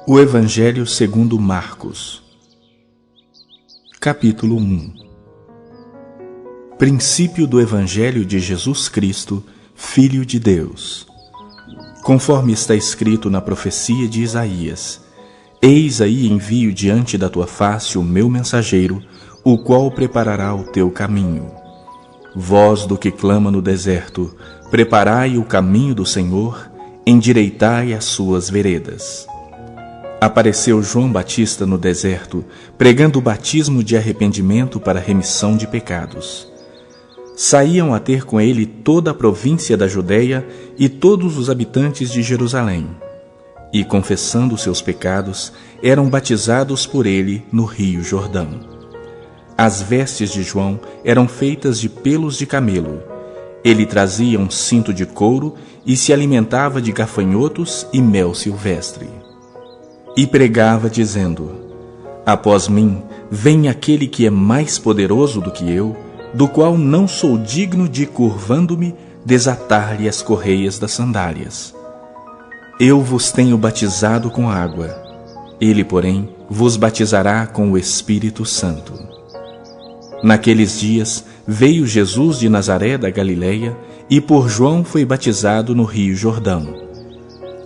O Evangelho segundo Marcos. Capítulo 1. Princípio do Evangelho de Jesus Cristo, Filho de Deus. Conforme está escrito na profecia de Isaías: Eis aí envio diante da tua face o meu mensageiro, o qual preparará o teu caminho. Voz do que clama no deserto: preparai o caminho do Senhor, endireitai as suas veredas. Apareceu João Batista no deserto, pregando o batismo de arrependimento para remissão de pecados. Saíam a ter com ele toda a província da Judeia e todos os habitantes de Jerusalém. E, confessando seus pecados, eram batizados por ele no rio Jordão. As vestes de João eram feitas de pelos de camelo. Ele trazia um cinto de couro e se alimentava de gafanhotos e mel silvestre. E pregava, dizendo: Após mim vem aquele que é mais poderoso do que eu, do qual não sou digno de, curvando-me, desatar-lhe as correias das sandálias. Eu vos tenho batizado com água, ele, porém, vos batizará com o Espírito Santo. Naqueles dias veio Jesus de Nazaré da Galileia e por João foi batizado no rio Jordão.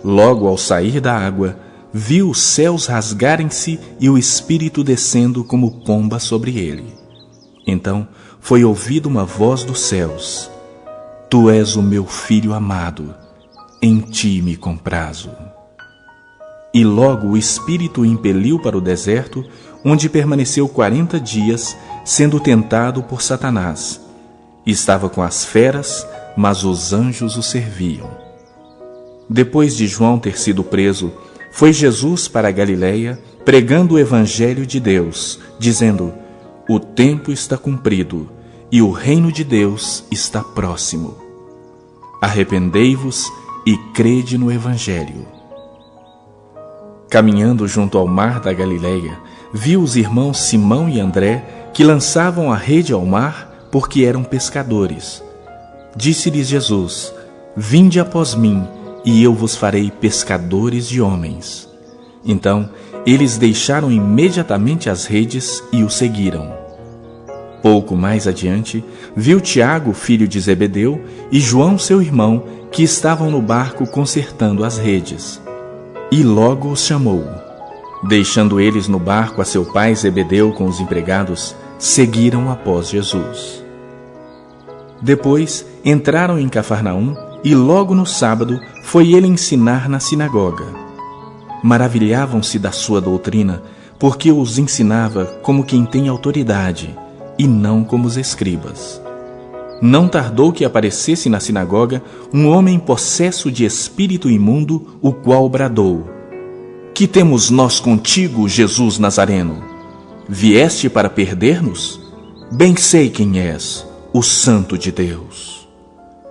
Logo ao sair da água, viu os céus rasgarem-se e o Espírito descendo como pomba sobre ele. Então foi ouvida uma voz dos céus: Tu és o meu Filho amado, em ti me comprazo. E logo o Espírito o impeliu para o deserto, onde permaneceu 40 dias, sendo tentado por Satanás. Estava com as feras, mas os anjos o serviam. Depois de João ter sido preso, foi Jesus para a Galileia, pregando o Evangelho de Deus, dizendo: O tempo está cumprido, e o reino de Deus está próximo. Arrependei-vos e crede no Evangelho. Caminhando junto ao mar da Galileia, viu os irmãos Simão e André, que lançavam a rede ao mar, porque eram pescadores. Disse-lhes Jesus: Vinde após mim, e eu vos farei pescadores de homens. Então eles deixaram imediatamente as redes e o seguiram. Pouco mais adiante, viu Tiago, filho de Zebedeu, e João, seu irmão, que estavam no barco consertando as redes. E logo os chamou. Deixando eles no barco a seu pai Zebedeu com os empregados, seguiram após Jesus. Depois entraram em Cafarnaum, e logo no sábado foi ele ensinar na sinagoga. Maravilhavam-se da sua doutrina, porque os ensinava como quem tem autoridade, e não como os escribas. Não tardou que aparecesse na sinagoga um homem possesso de espírito imundo, o qual bradou: Que temos nós contigo, Jesus Nazareno? Vieste para perder-nos? Bem sei quem és, o Santo de Deus.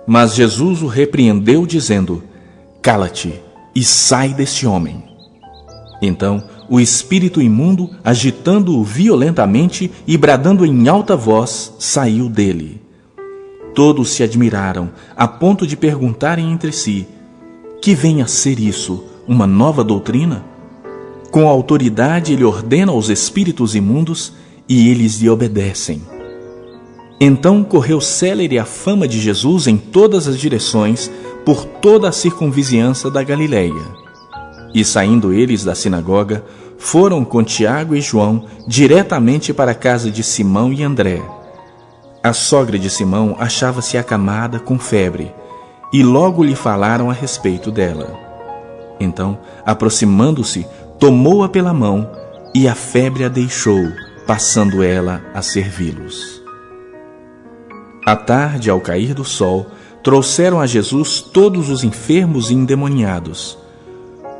Mas Jesus o repreendeu, dizendo: Cala-te e sai deste homem. Então o espírito imundo, agitando-o violentamente e bradando em alta voz, saiu dele. Todos se admiraram, a ponto de perguntarem entre si: Que vem a ser isso, uma nova doutrina? Com autoridade ele ordena aos espíritos imundos, e eles lhe obedecem. Então correu célere a fama de Jesus em todas as direções, por toda a circunvizinhança da Galileia. E saindo eles da sinagoga, foram com Tiago e João diretamente para a casa de Simão e André. A sogra de Simão achava-se acamada com febre, e logo lhe falaram a respeito dela. Então, aproximando-se, tomou-a pela mão, e a febre a deixou, passando ela a servi-los. À tarde, ao cair do sol, trouxeram a Jesus todos os enfermos e endemoniados.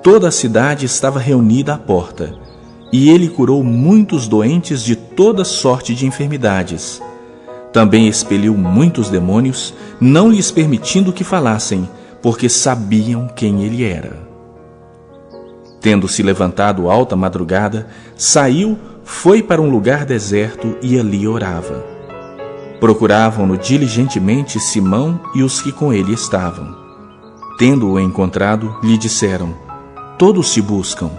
Toda a cidade estava reunida à porta, e ele curou muitos doentes de toda sorte de enfermidades. Também expeliu muitos demônios, não lhes permitindo que falassem, porque sabiam quem ele era. Tendo-se levantado alta madrugada, saiu, foi para um lugar deserto e ali orava. Procuravam-no diligentemente Simão e os que com ele estavam. tendo-o encontrado, lhe disseram: todos te buscam.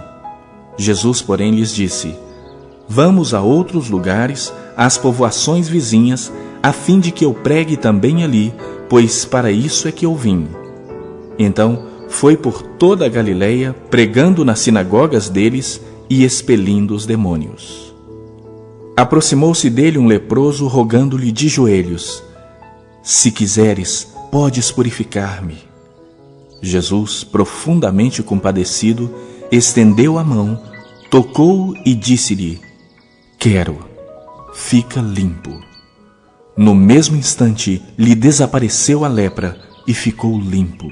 Jesus, porém, lhes disse: vamos a outros lugares, às povoações vizinhas, a fim de que eu pregue também ali, pois para isso é que eu vim. Então foi por toda a Galileia, pregando nas sinagogas deles e expelindo os demônios. Aproximou-se dele um leproso, rogando-lhe de joelhos: se quiseres, podes purificar-me. Jesus, profundamente compadecido, estendeu a mão, tocou-o e disse-lhe: quero, fica limpo. No mesmo instante lhe desapareceu a lepra e ficou limpo.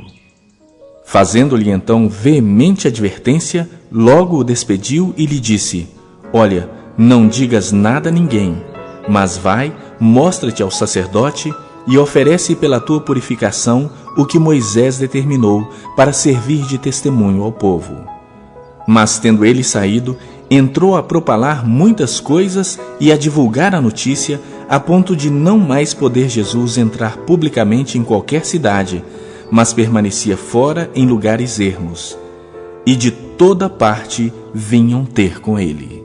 Fazendo-lhe então veemente advertência, logo o despediu e lhe disse: olha, não digas nada a ninguém, mas vai, mostra-te ao sacerdote e oferece pela tua purificação o que Moisés determinou para servir de testemunho ao povo. Mas tendo ele saído, entrou a propalar muitas coisas e a divulgar a notícia, a ponto de não mais poder Jesus entrar publicamente em qualquer cidade, mas permanecia fora em lugares ermos. E de toda parte vinham ter com ele.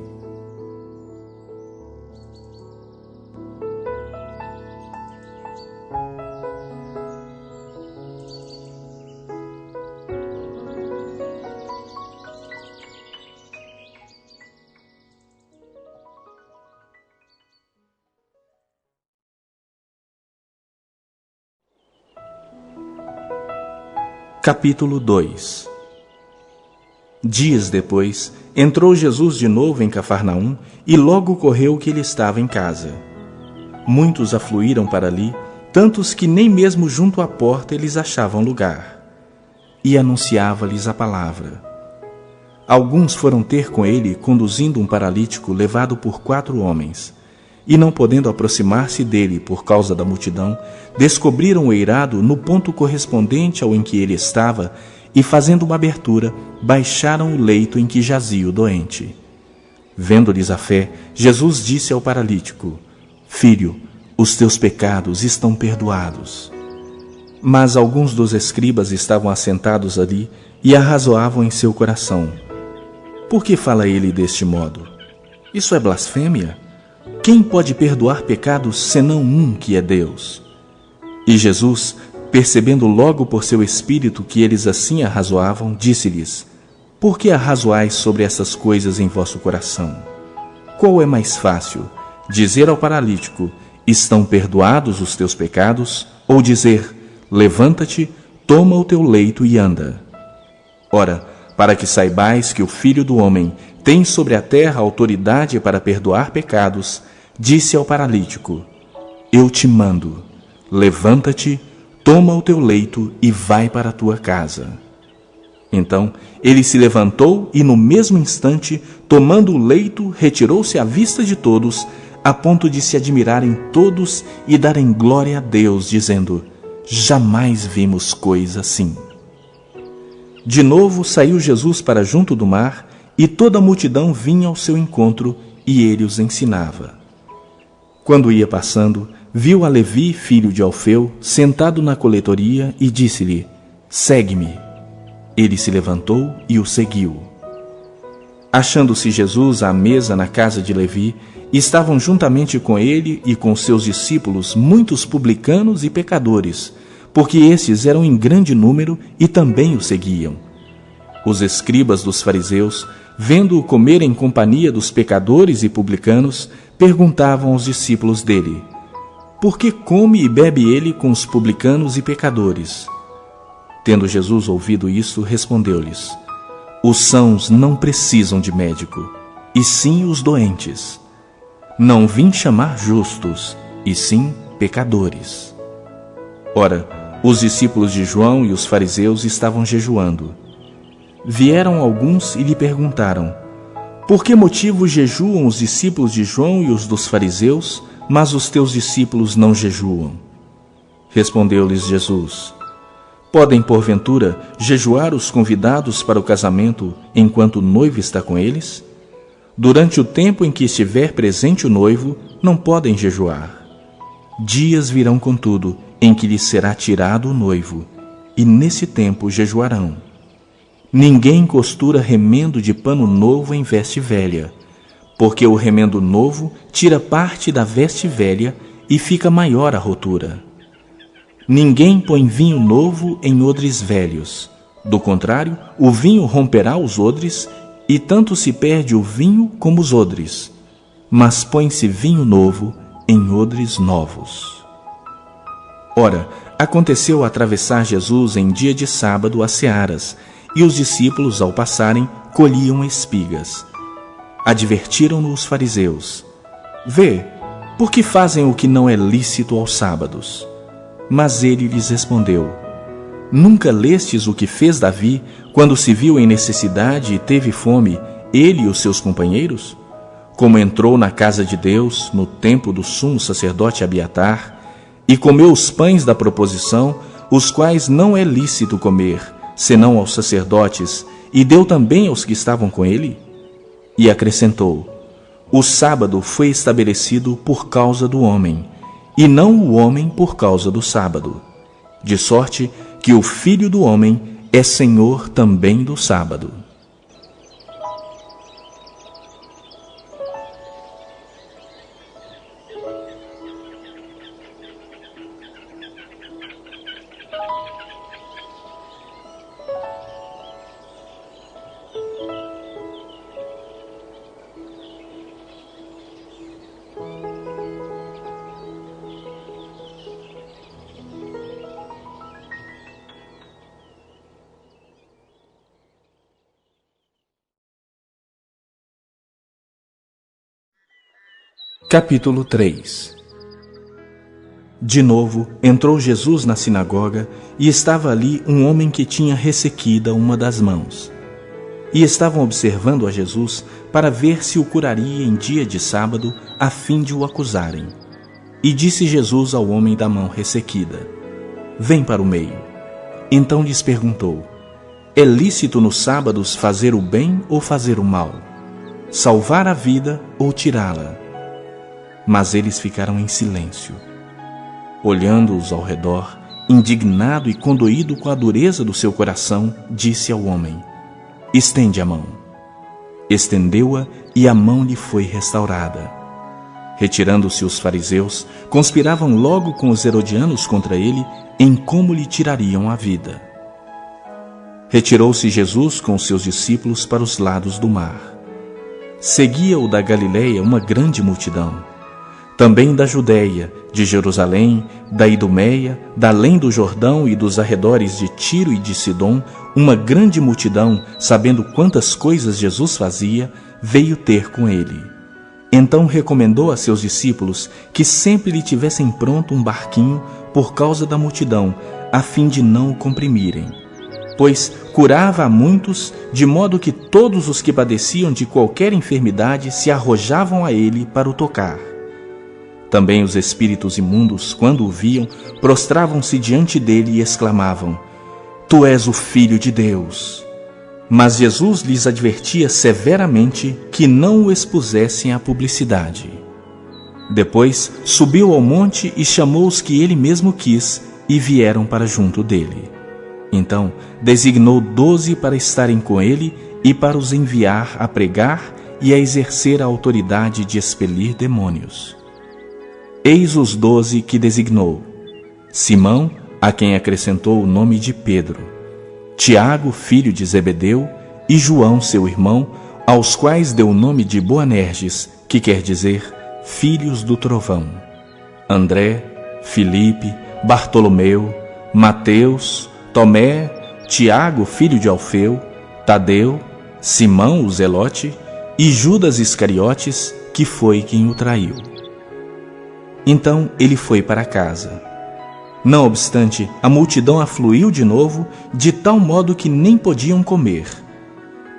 Capítulo 2. Dias depois, entrou Jesus de novo em Cafarnaum e logo correu que ele estava em casa. Muitos afluíram para ali, tantos que nem mesmo junto à porta eles achavam lugar. E anunciava-lhes a palavra. Alguns foram ter com ele, conduzindo um paralítico levado por 4 homens. E não podendo aproximar-se dele por causa da multidão, descobriram o eirado no ponto correspondente ao em que ele estava e, fazendo uma abertura, baixaram o leito em que jazia o doente. Vendo-lhes a fé, Jesus disse ao paralítico: filho, os teus pecados estão perdoados. Mas alguns dos escribas estavam assentados ali e arrazoavam em seu coração: por que fala ele deste modo? Isso é blasfêmia? Quem pode perdoar pecados senão um, que é Deus? E Jesus, percebendo logo por seu espírito que eles assim arrazoavam, disse-lhes: por que arrazoais sobre essas coisas em vosso coração? Qual é mais fácil, dizer ao paralítico: estão perdoados os teus pecados, ou dizer: levanta-te, toma o teu leito e anda? Ora, para que saibais que o Filho do Homem tem sobre a terra autoridade para perdoar pecados, disse ao paralítico: eu te mando, levanta-te, toma o teu leito e vai para a tua casa. Então ele se levantou e no mesmo instante, tomando o leito, retirou-se à vista de todos, a ponto de se admirarem todos e darem glória a Deus, dizendo: jamais vimos coisa assim. De novo saiu Jesus para junto do mar, e toda a multidão vinha ao seu encontro, e ele os ensinava. Quando ia passando, viu a Levi, filho de Alfeu, sentado na coletoria, e disse-lhe: segue-me. Ele se levantou e o seguiu. Achando-se Jesus à mesa na casa de Levi, estavam juntamente com ele e com seus discípulos muitos publicanos e pecadores, porque estes eram em grande número e também o seguiam. Os escribas dos fariseus, vendo-o comer em companhia dos pecadores e publicanos, perguntavam aos discípulos dele: por que come e bebe ele com os publicanos e pecadores? Tendo Jesus ouvido isso, respondeu-lhes: os sãos não precisam de médico, e sim os doentes. Não vim chamar justos, e sim pecadores. Ora, os discípulos de João e os fariseus estavam jejuando. Vieram alguns e lhe perguntaram: por que motivo jejuam os discípulos de João e os dos fariseus, mas os teus discípulos não jejuam? Respondeu-lhes Jesus: podem, porventura, jejuar os convidados para o casamento enquanto o noivo está com eles? Durante o tempo em que estiver presente o noivo, não podem jejuar. Dias virão, contudo, em que lhes será tirado o noivo, e nesse tempo jejuarão. Ninguém costura remendo de pano novo em veste velha, porque o remendo novo tira parte da veste velha e fica maior a rotura. Ninguém põe vinho novo em odres velhos. Do contrário, o vinho romperá os odres, e tanto se perde o vinho como os odres. Mas põe-se vinho novo em odres novos. Ora, aconteceu atravessar Jesus em dia de sábado as searas, e os discípulos, ao passarem, colhiam espigas. Advertiram-no os fariseus: Vê, por que fazem o que não é lícito aos sábados? Mas ele lhes respondeu: Nunca lestes o que fez Davi, quando se viu em necessidade e teve fome, ele e os seus companheiros? Como entrou na casa de Deus, no templo do sumo sacerdote Abiatar, e comeu os pães da proposição, os quais não é lícito comer, senão aos sacerdotes, e deu também aos que estavam com ele? E acrescentou: O sábado foi estabelecido por causa do homem, e não o homem por causa do sábado. De sorte que o Filho do Homem é Senhor também do sábado. Capítulo 3. De novo, entrou Jesus na sinagoga, e estava ali um homem que tinha ressequida uma das mãos. E estavam observando a Jesus para ver se o curaria em dia de sábado, a fim de o acusarem. E disse Jesus ao homem da mão ressequida: Vem para o meio. Então lhes perguntou: É lícito nos sábados fazer o bem ou fazer o mal? Salvar a vida ou tirá-la? Mas eles ficaram em silêncio. Olhando-os ao redor, indignado e condoído com a dureza do seu coração, disse ao homem: Estende a mão. Estendeu-a, e a mão lhe foi restaurada. Retirando-se os fariseus, conspiravam logo com os herodianos contra ele, em como lhe tirariam a vida. Retirou-se Jesus com os seus discípulos para os lados do mar. Seguia-o da Galileia uma grande multidão. Também da Judéia, de Jerusalém, da Idumeia, da além do Jordão e dos arredores de Tiro e de Sidom, uma grande multidão, sabendo quantas coisas Jesus fazia, veio ter com ele. Então recomendou a seus discípulos que sempre lhe tivessem pronto um barquinho por causa da multidão, a fim de não o comprimirem. Pois curava a muitos, de modo que todos os que padeciam de qualquer enfermidade se arrojavam a ele para o tocar. Também os espíritos imundos, quando o viam, prostravam-se diante dele e exclamavam: Tu és o Filho de Deus. Mas Jesus lhes advertia severamente que não o expusessem à publicidade. Depois subiu ao monte e chamou os que ele mesmo quis, e vieram para junto dele. Então designou 12 para estarem com ele e para os enviar a pregar e a exercer a autoridade de expelir demônios. Eis os 12 que designou: Simão, a quem acrescentou o nome de Pedro, Tiago, filho de Zebedeu, e João, seu irmão, aos quais deu o nome de Boanerges, que quer dizer filhos do trovão, André, Filipe, Bartolomeu, Mateus, Tomé, Tiago, filho de Alfeu, Tadeu, Simão, o Zelote, e Judas Iscariotes, que foi quem o traiu. Então ele foi para casa. Não obstante, a multidão afluiu de novo, de tal modo que nem podiam comer.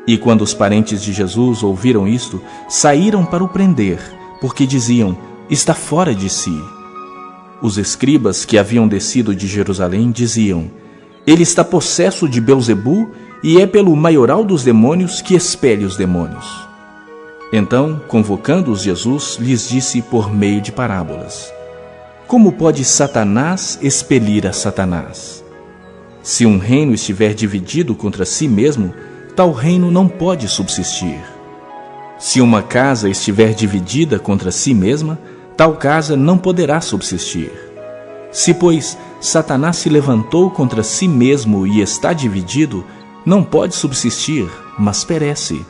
E quando os parentes de Jesus ouviram isto, saíram para o prender, porque diziam: Está fora de si. Os escribas que haviam descido de Jerusalém diziam: Ele está possesso de Belzebu, e é pelo maioral dos demônios que expele os demônios. Então, convocando-os, Jesus lhes disse por meio de parábolas: Como pode Satanás expelir a Satanás? Se um reino estiver dividido contra si mesmo, tal reino não pode subsistir. Se uma casa estiver dividida contra si mesma, tal casa não poderá subsistir. Se, pois, Satanás se levantou contra si mesmo e está dividido, não pode subsistir, mas perece.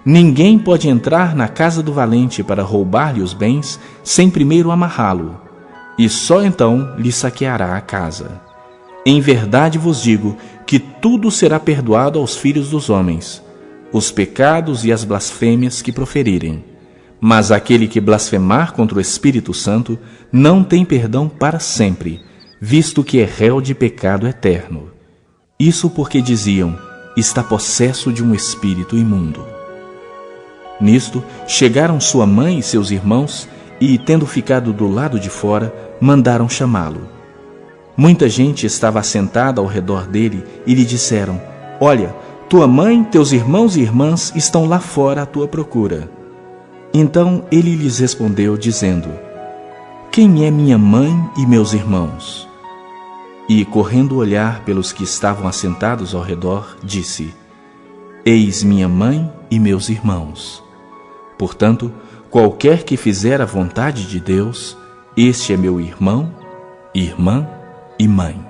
Ninguém pode entrar na casa do valente para roubar-lhe os bens, sem primeiro amarrá-lo, e só então lhe saqueará a casa. Em verdade vos digo que tudo será perdoado aos filhos dos homens, os pecados e as blasfêmias que proferirem. Mas aquele que blasfemar contra o Espírito Santo não tem perdão para sempre, visto que é réu de pecado eterno. Isso porque diziam: está possesso de um espírito imundo. Nisto, chegaram sua mãe e seus irmãos, e, tendo ficado do lado de fora, mandaram chamá-lo. Muita gente estava assentada ao redor dele e lhe disseram: olha, tua mãe, teus irmãos e irmãs estão lá fora à tua procura. Então ele lhes respondeu, dizendo: quem é minha mãe e meus irmãos? E, correndo olhar pelos que estavam assentados ao redor, disse: eis minha mãe e meus irmãos. Portanto, qualquer que fizer a vontade de Deus, este é meu irmão, irmã e mãe.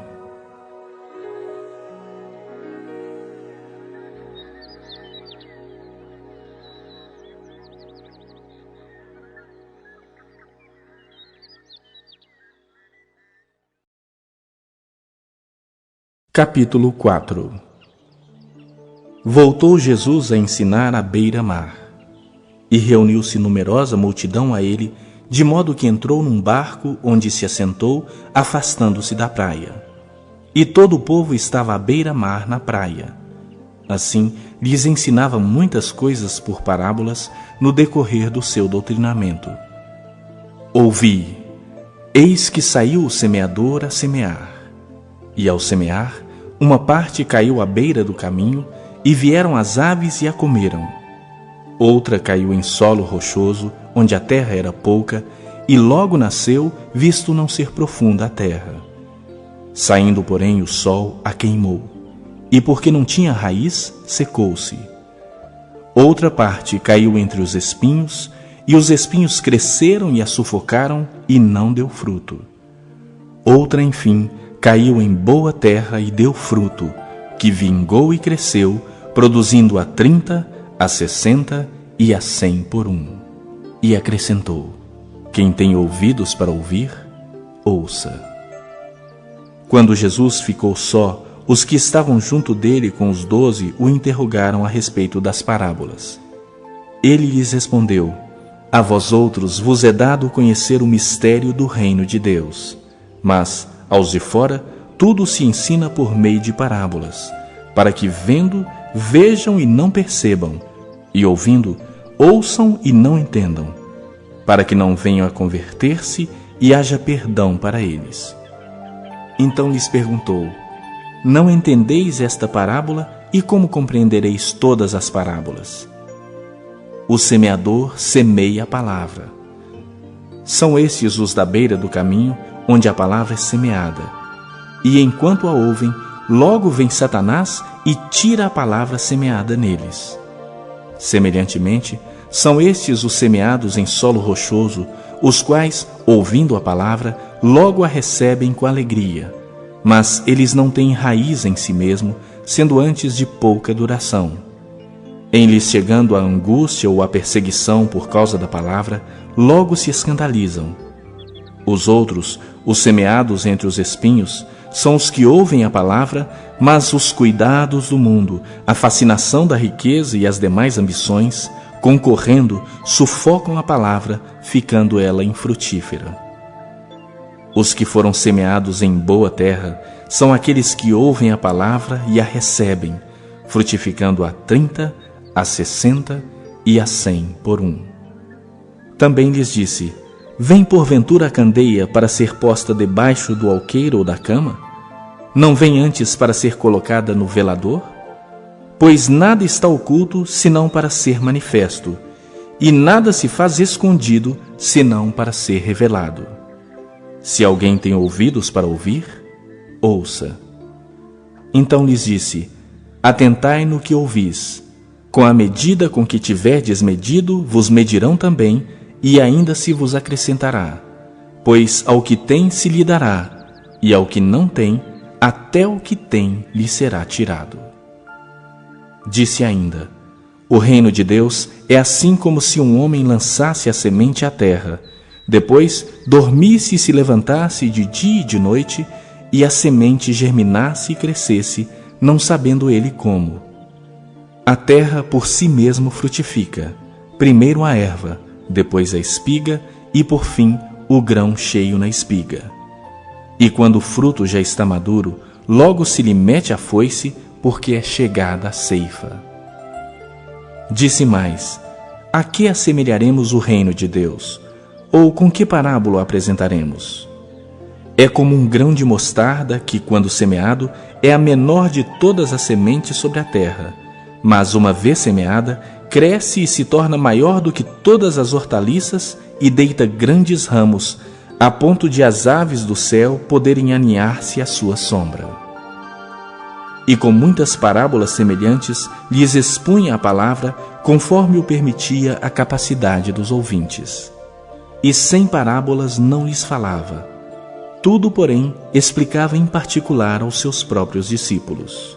Capítulo 4. Voltou Jesus a ensinar à beira-mar, e reuniu-se numerosa multidão a ele, de modo que entrou num barco, onde se assentou, afastando-se da praia. E todo o povo estava à beira-mar na praia. Assim, lhes ensinava muitas coisas por parábolas no decorrer do seu doutrinamento. Ouvi: eis que saiu o semeador a semear. E ao semear, uma parte caiu à beira do caminho, e vieram as aves e a comeram. Outra caiu em solo rochoso, onde a terra era pouca, e logo nasceu, visto não ser profunda a terra. Saindo, porém, o sol a queimou, e porque não tinha raiz, secou-se. Outra parte caiu entre os espinhos, e os espinhos cresceram e a sufocaram, e não deu fruto. Outra, enfim, caiu em boa terra e deu fruto, que vingou e cresceu, produzindo a 30, a 60 e a 100 por um. E acrescentou: quem tem ouvidos para ouvir, ouça. Quando Jesus ficou só, os que estavam junto dele com os 12 o interrogaram a respeito das parábolas. Ele lhes respondeu: a vós outros vos é dado conhecer o mistério do reino de Deus, mas aos de fora, tudo se ensina por meio de parábolas, para que vendo, vejam e não percebam, e ouvindo, ouçam e não entendam, para que não venham a converter-se e haja perdão para eles. Então lhes perguntou: não entendeis esta parábola, e como compreendereis todas as parábolas? O semeador semeia a palavra. São estes os da beira do caminho, onde a palavra é semeada. E enquanto a ouvem, logo vem Satanás e tira a palavra semeada neles. Semelhantemente, são estes os semeados em solo rochoso, os quais, ouvindo a palavra, logo a recebem com alegria. Mas eles não têm raiz em si mesmo, sendo antes de pouca duração. Em lhes chegando a angústia ou a perseguição por causa da palavra, logo se escandalizam. Os outros, os semeados entre os espinhos, são os que ouvem a palavra, mas os cuidados do mundo, a fascinação da riqueza e as demais ambições, concorrendo, sufocam a palavra, ficando ela infrutífera. Os que foram semeados em boa terra são aqueles que ouvem a palavra e a recebem, frutificando a 30, a 60 e a 100 por um. Também lhes disse: vem porventura a candeia para ser posta debaixo do alqueire ou da cama? Não vem antes para ser colocada no velador? Pois nada está oculto, senão para ser manifesto, e nada se faz escondido, senão para ser revelado. Se alguém tem ouvidos para ouvir, ouça. Então lhes disse: Atentai no que ouvis. Com a medida com que tiverdes medido, vos medirão também, e ainda se vos acrescentará. Pois ao que tem se lhe dará, e ao que não tem, até o que tem lhe será tirado. Disse ainda: O reino de Deus é assim como se um homem lançasse a semente à terra, depois dormisse e se levantasse de dia e de noite, e a semente germinasse e crescesse, não sabendo ele como. A terra por si mesmo frutifica, primeiro a erva, depois a espiga e, por fim, o grão cheio na espiga. E quando o fruto já está maduro, logo se lhe mete a foice, porque é chegada a ceifa. Disse mais: A que assemelharemos o reino de Deus? Ou com que parábola apresentaremos? É como um grão de mostarda que, quando semeado, é a menor de todas as sementes sobre a terra, mas uma vez semeada, cresce e se torna maior do que todas as hortaliças e deita grandes ramos, a ponto de as aves do céu poderem aninhar-se à sua sombra. E com muitas parábolas semelhantes lhes expunha a palavra, conforme o permitia a capacidade dos ouvintes. E sem parábolas não lhes falava. Tudo, porém, explicava em particular aos seus próprios discípulos.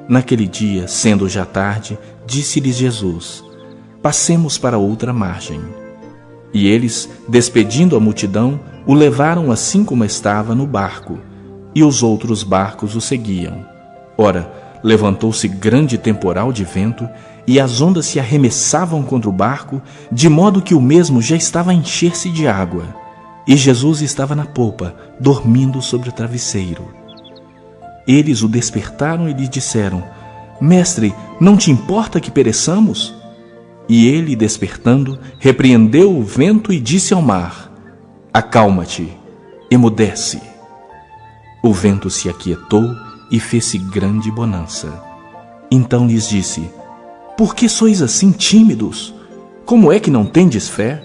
Naquele dia, sendo já tarde, disse-lhes Jesus: Passemos para outra margem. E eles, despedindo a multidão, o levaram assim como estava no barco, e os outros barcos o seguiam. Ora, levantou-se grande temporal de vento, e as ondas se arremessavam contra o barco, de modo que o mesmo já estava a encher-se de água. E Jesus estava na popa, dormindo sobre o travesseiro. Eles o despertaram e lhe disseram: Mestre, não te importa que pereçamos? E ele, despertando, repreendeu o vento e disse ao mar: Acalma-te, emudece. O vento se aquietou e fez-se grande bonança. Então lhes disse: Por que sois assim tímidos? Como é que não tendes fé?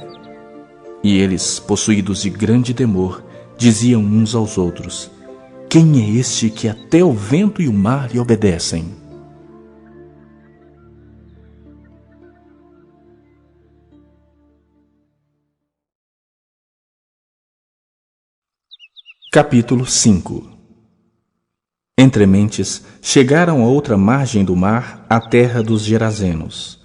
E eles, possuídos de grande temor, diziam uns aos outros: Quem é este que até o vento e o mar lhe obedecem? Capítulo 5. Entrementes, chegaram a outra margem do mar, à terra dos Gerazenos.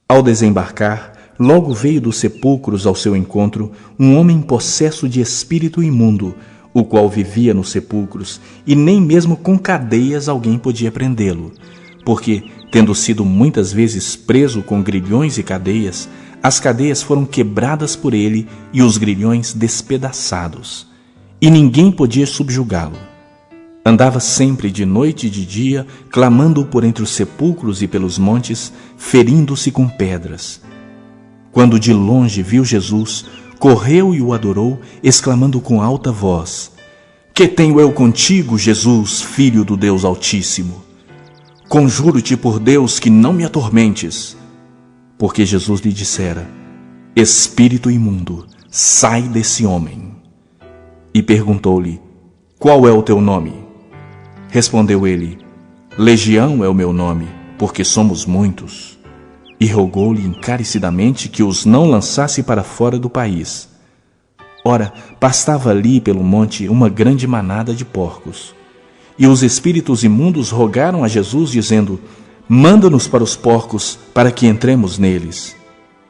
Ao desembarcar, logo veio dos sepulcros ao seu encontro um homem possesso de espírito imundo, o qual vivia nos sepulcros, e nem mesmo com cadeias alguém podia prendê-lo, porque, tendo sido muitas vezes preso com grilhões e cadeias, as cadeias foram quebradas por ele e os grilhões despedaçados, e ninguém podia subjugá-lo. Andava sempre de noite e de dia, clamando por entre os sepulcros e pelos montes, ferindo-se com pedras. Quando de longe viu Jesus, correu e o adorou, exclamando com alta voz: Que tenho eu contigo, Jesus, Filho do Deus Altíssimo? Conjuro-te por Deus que não me atormentes. Porque Jesus lhe dissera: Espírito imundo, sai desse homem. E perguntou-lhe: Qual é o teu nome? Respondeu ele: Legião é o meu nome, porque somos muitos. E rogou-lhe encarecidamente que os não lançasse para fora do país. Ora, pastava ali pelo monte uma grande manada de porcos. E os espíritos imundos rogaram a Jesus, dizendo: Manda-nos para os porcos, para que entremos neles.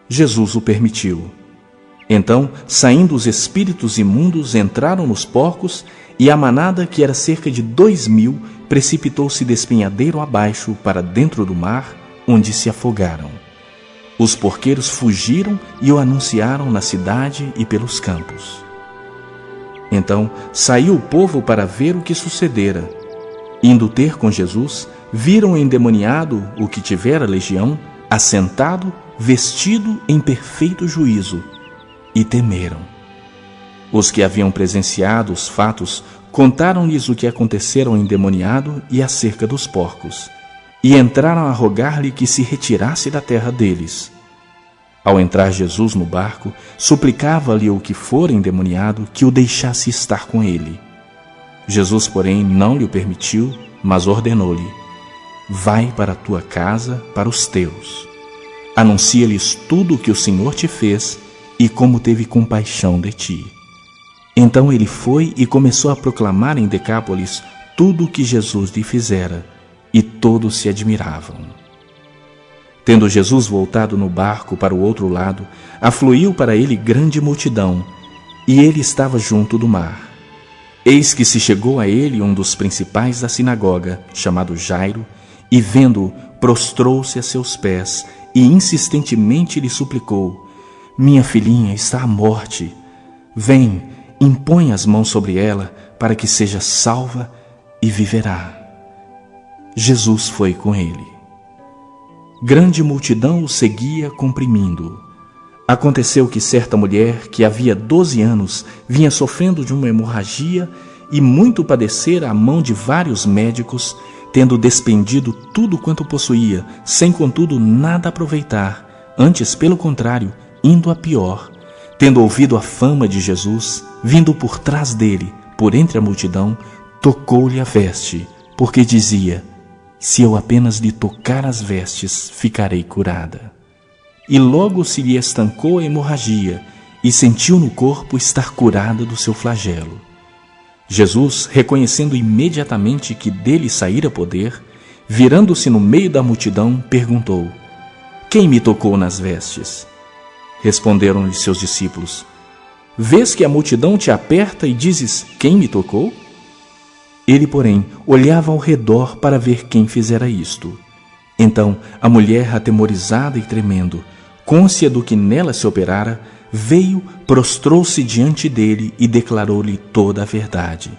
Jesus o permitiu. Então, saindo os espíritos imundos, entraram nos porcos, e a manada, que era cerca de 2.000, precipitou-se despenhadeiro abaixo para dentro do mar, onde se afogaram. Os porqueiros fugiram e o anunciaram na cidade e pelos campos. Então saiu o povo para ver o que sucedera. Indo ter com Jesus, viram o endemoniado, o que tivera legião, assentado, vestido em perfeito juízo, e temeram. Os que haviam presenciado os fatos contaram-lhes o que acontecera ao endemoniado e acerca dos porcos, e entraram a rogar-lhe que se retirasse da terra deles. Ao entrar Jesus no barco, suplicava-lhe o que fora endemoniado que o deixasse estar com ele. Jesus, porém, não lhe o permitiu, mas ordenou-lhe: vai para a tua casa, para os teus. Anuncia-lhes tudo o que o Senhor te fez e como teve compaixão de ti. Então ele foi e começou a proclamar em Decápolis tudo o que Jesus lhe fizera, e todos se admiravam. Tendo Jesus voltado no barco para o outro lado, afluiu para ele grande multidão, e ele estava junto do mar. Eis que se chegou a ele um dos principais da sinagoga, chamado Jairo, e vendo-o, prostrou-se a seus pés e insistentemente lhe suplicou: minha filhinha está à morte. Vem, impõe as mãos sobre ela, para que seja salva e viverá. Jesus foi com ele. Grande multidão o seguia comprimindo-o. Aconteceu que certa mulher, que havia 12 anos, vinha sofrendo de uma hemorragia e muito padecera à mão de vários médicos, tendo despendido tudo quanto possuía, sem contudo nada aproveitar, antes pelo contrário, indo a pior. Tendo ouvido a fama de Jesus, vindo por trás dele, por entre a multidão, tocou-lhe a veste, porque dizia: se eu apenas lhe tocar as vestes, ficarei curada. E logo se lhe estancou a hemorragia, e sentiu no corpo estar curada do seu flagelo. Jesus, reconhecendo imediatamente que dele saíra poder, virando-se no meio da multidão, perguntou: quem me tocou nas vestes? Responderam-lhe seus discípulos: vês que a multidão te aperta e dizes: quem me tocou? Ele, porém, olhava ao redor para ver quem fizera isto. Então a mulher, atemorizada e tremendo, cônscia do que nela se operara, veio, prostrou-se diante dele e declarou-lhe toda a verdade.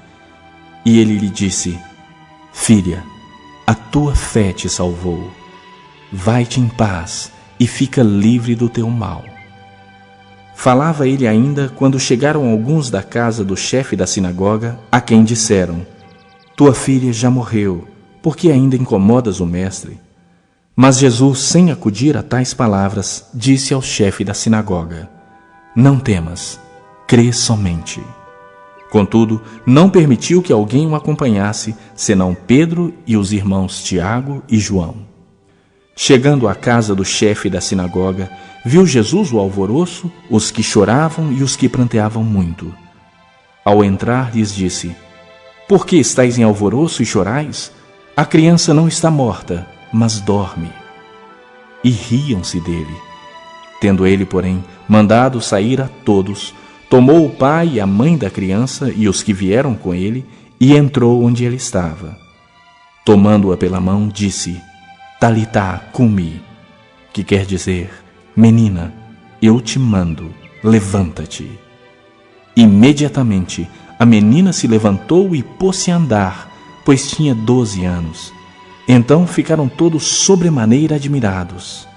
E ele lhe disse: filha, a tua fé te salvou. Vai-te em paz e fica livre do teu mal. Falava ele ainda quando chegaram alguns da casa do chefe da sinagoga, a quem disseram: tua filha já morreu, por que ainda incomodas o mestre? Mas Jesus, sem acudir a tais palavras, disse ao chefe da sinagoga: não temas, crê somente. Contudo, não permitiu que alguém o acompanhasse, senão Pedro e os irmãos Tiago e João. Chegando à casa do chefe da sinagoga, viu Jesus o alvoroço, os que choravam e os que pranteavam muito. Ao entrar, lhes disse: por que estáis em alvoroço e chorais? A criança não está morta, mas dorme. E riam-se dele. Tendo ele, porém, mandado sair a todos, tomou o pai e a mãe da criança e os que vieram com ele, e entrou onde ele estava. Tomando-a pela mão, disse: Talitá cumi, que quer dizer: menina, eu te mando, levanta-te. Imediatamente a menina se levantou e pôs-se a andar, pois tinha 12 anos. Então ficaram todos sobremaneira admirados.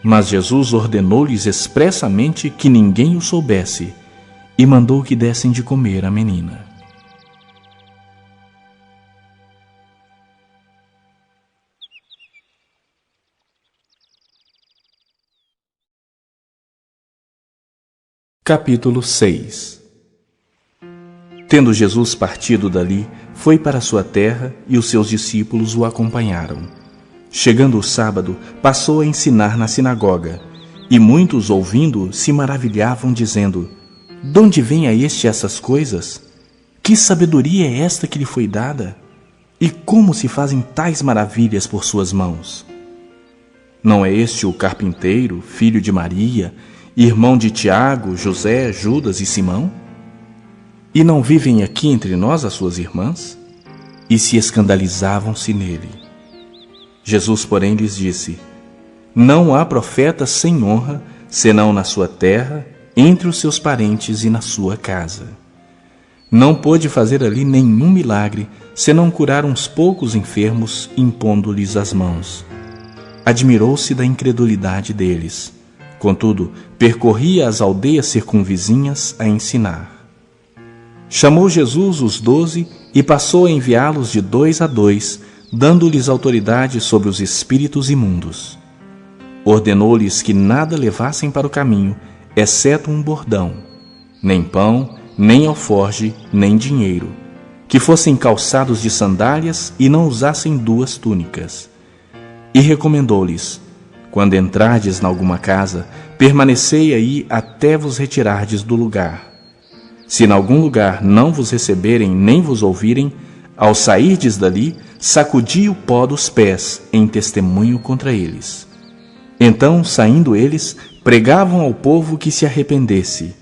Mas Jesus ordenou-lhes expressamente que ninguém o soubesse, e mandou que dessem de comer à menina. Capítulo 6. Tendo Jesus partido dali, foi para sua terra, e os seus discípulos o acompanharam. Chegando o sábado, passou a ensinar na sinagoga, e muitos, ouvindo-o, se maravilhavam, dizendo: donde vem a este essas coisas? Que sabedoria é esta que lhe foi dada? E como se fazem tais maravilhas por suas mãos? Não é este o carpinteiro, filho de Maria, irmão de Tiago, José, Judas e Simão? E não vivem aqui entre nós as suas irmãs? E se escandalizavam-se nele. Jesus, porém, lhes disse: não há profeta sem honra, senão na sua terra, entre os seus parentes e na sua casa. Não pôde fazer ali nenhum milagre, senão curar uns poucos enfermos, impondo-lhes as mãos. Admirou-se da incredulidade deles. Contudo, percorria as aldeias circunvizinhas a ensinar. Chamou Jesus os 12 e passou a enviá-los de 2 a 2, dando-lhes autoridade sobre os espíritos imundos. Ordenou-lhes que nada levassem para o caminho, exceto um bordão, nem pão, nem alforge, nem dinheiro, que fossem calçados de sandálias e não usassem 2 túnicas. E recomendou-lhes: quando entrardes em alguma casa, permanecei aí até vos retirardes do lugar. Se em algum lugar não vos receberem nem vos ouvirem, ao sairdes dali, sacudi o pó dos pés em testemunho contra eles. Então, saindo eles, pregavam ao povo que se arrependesse.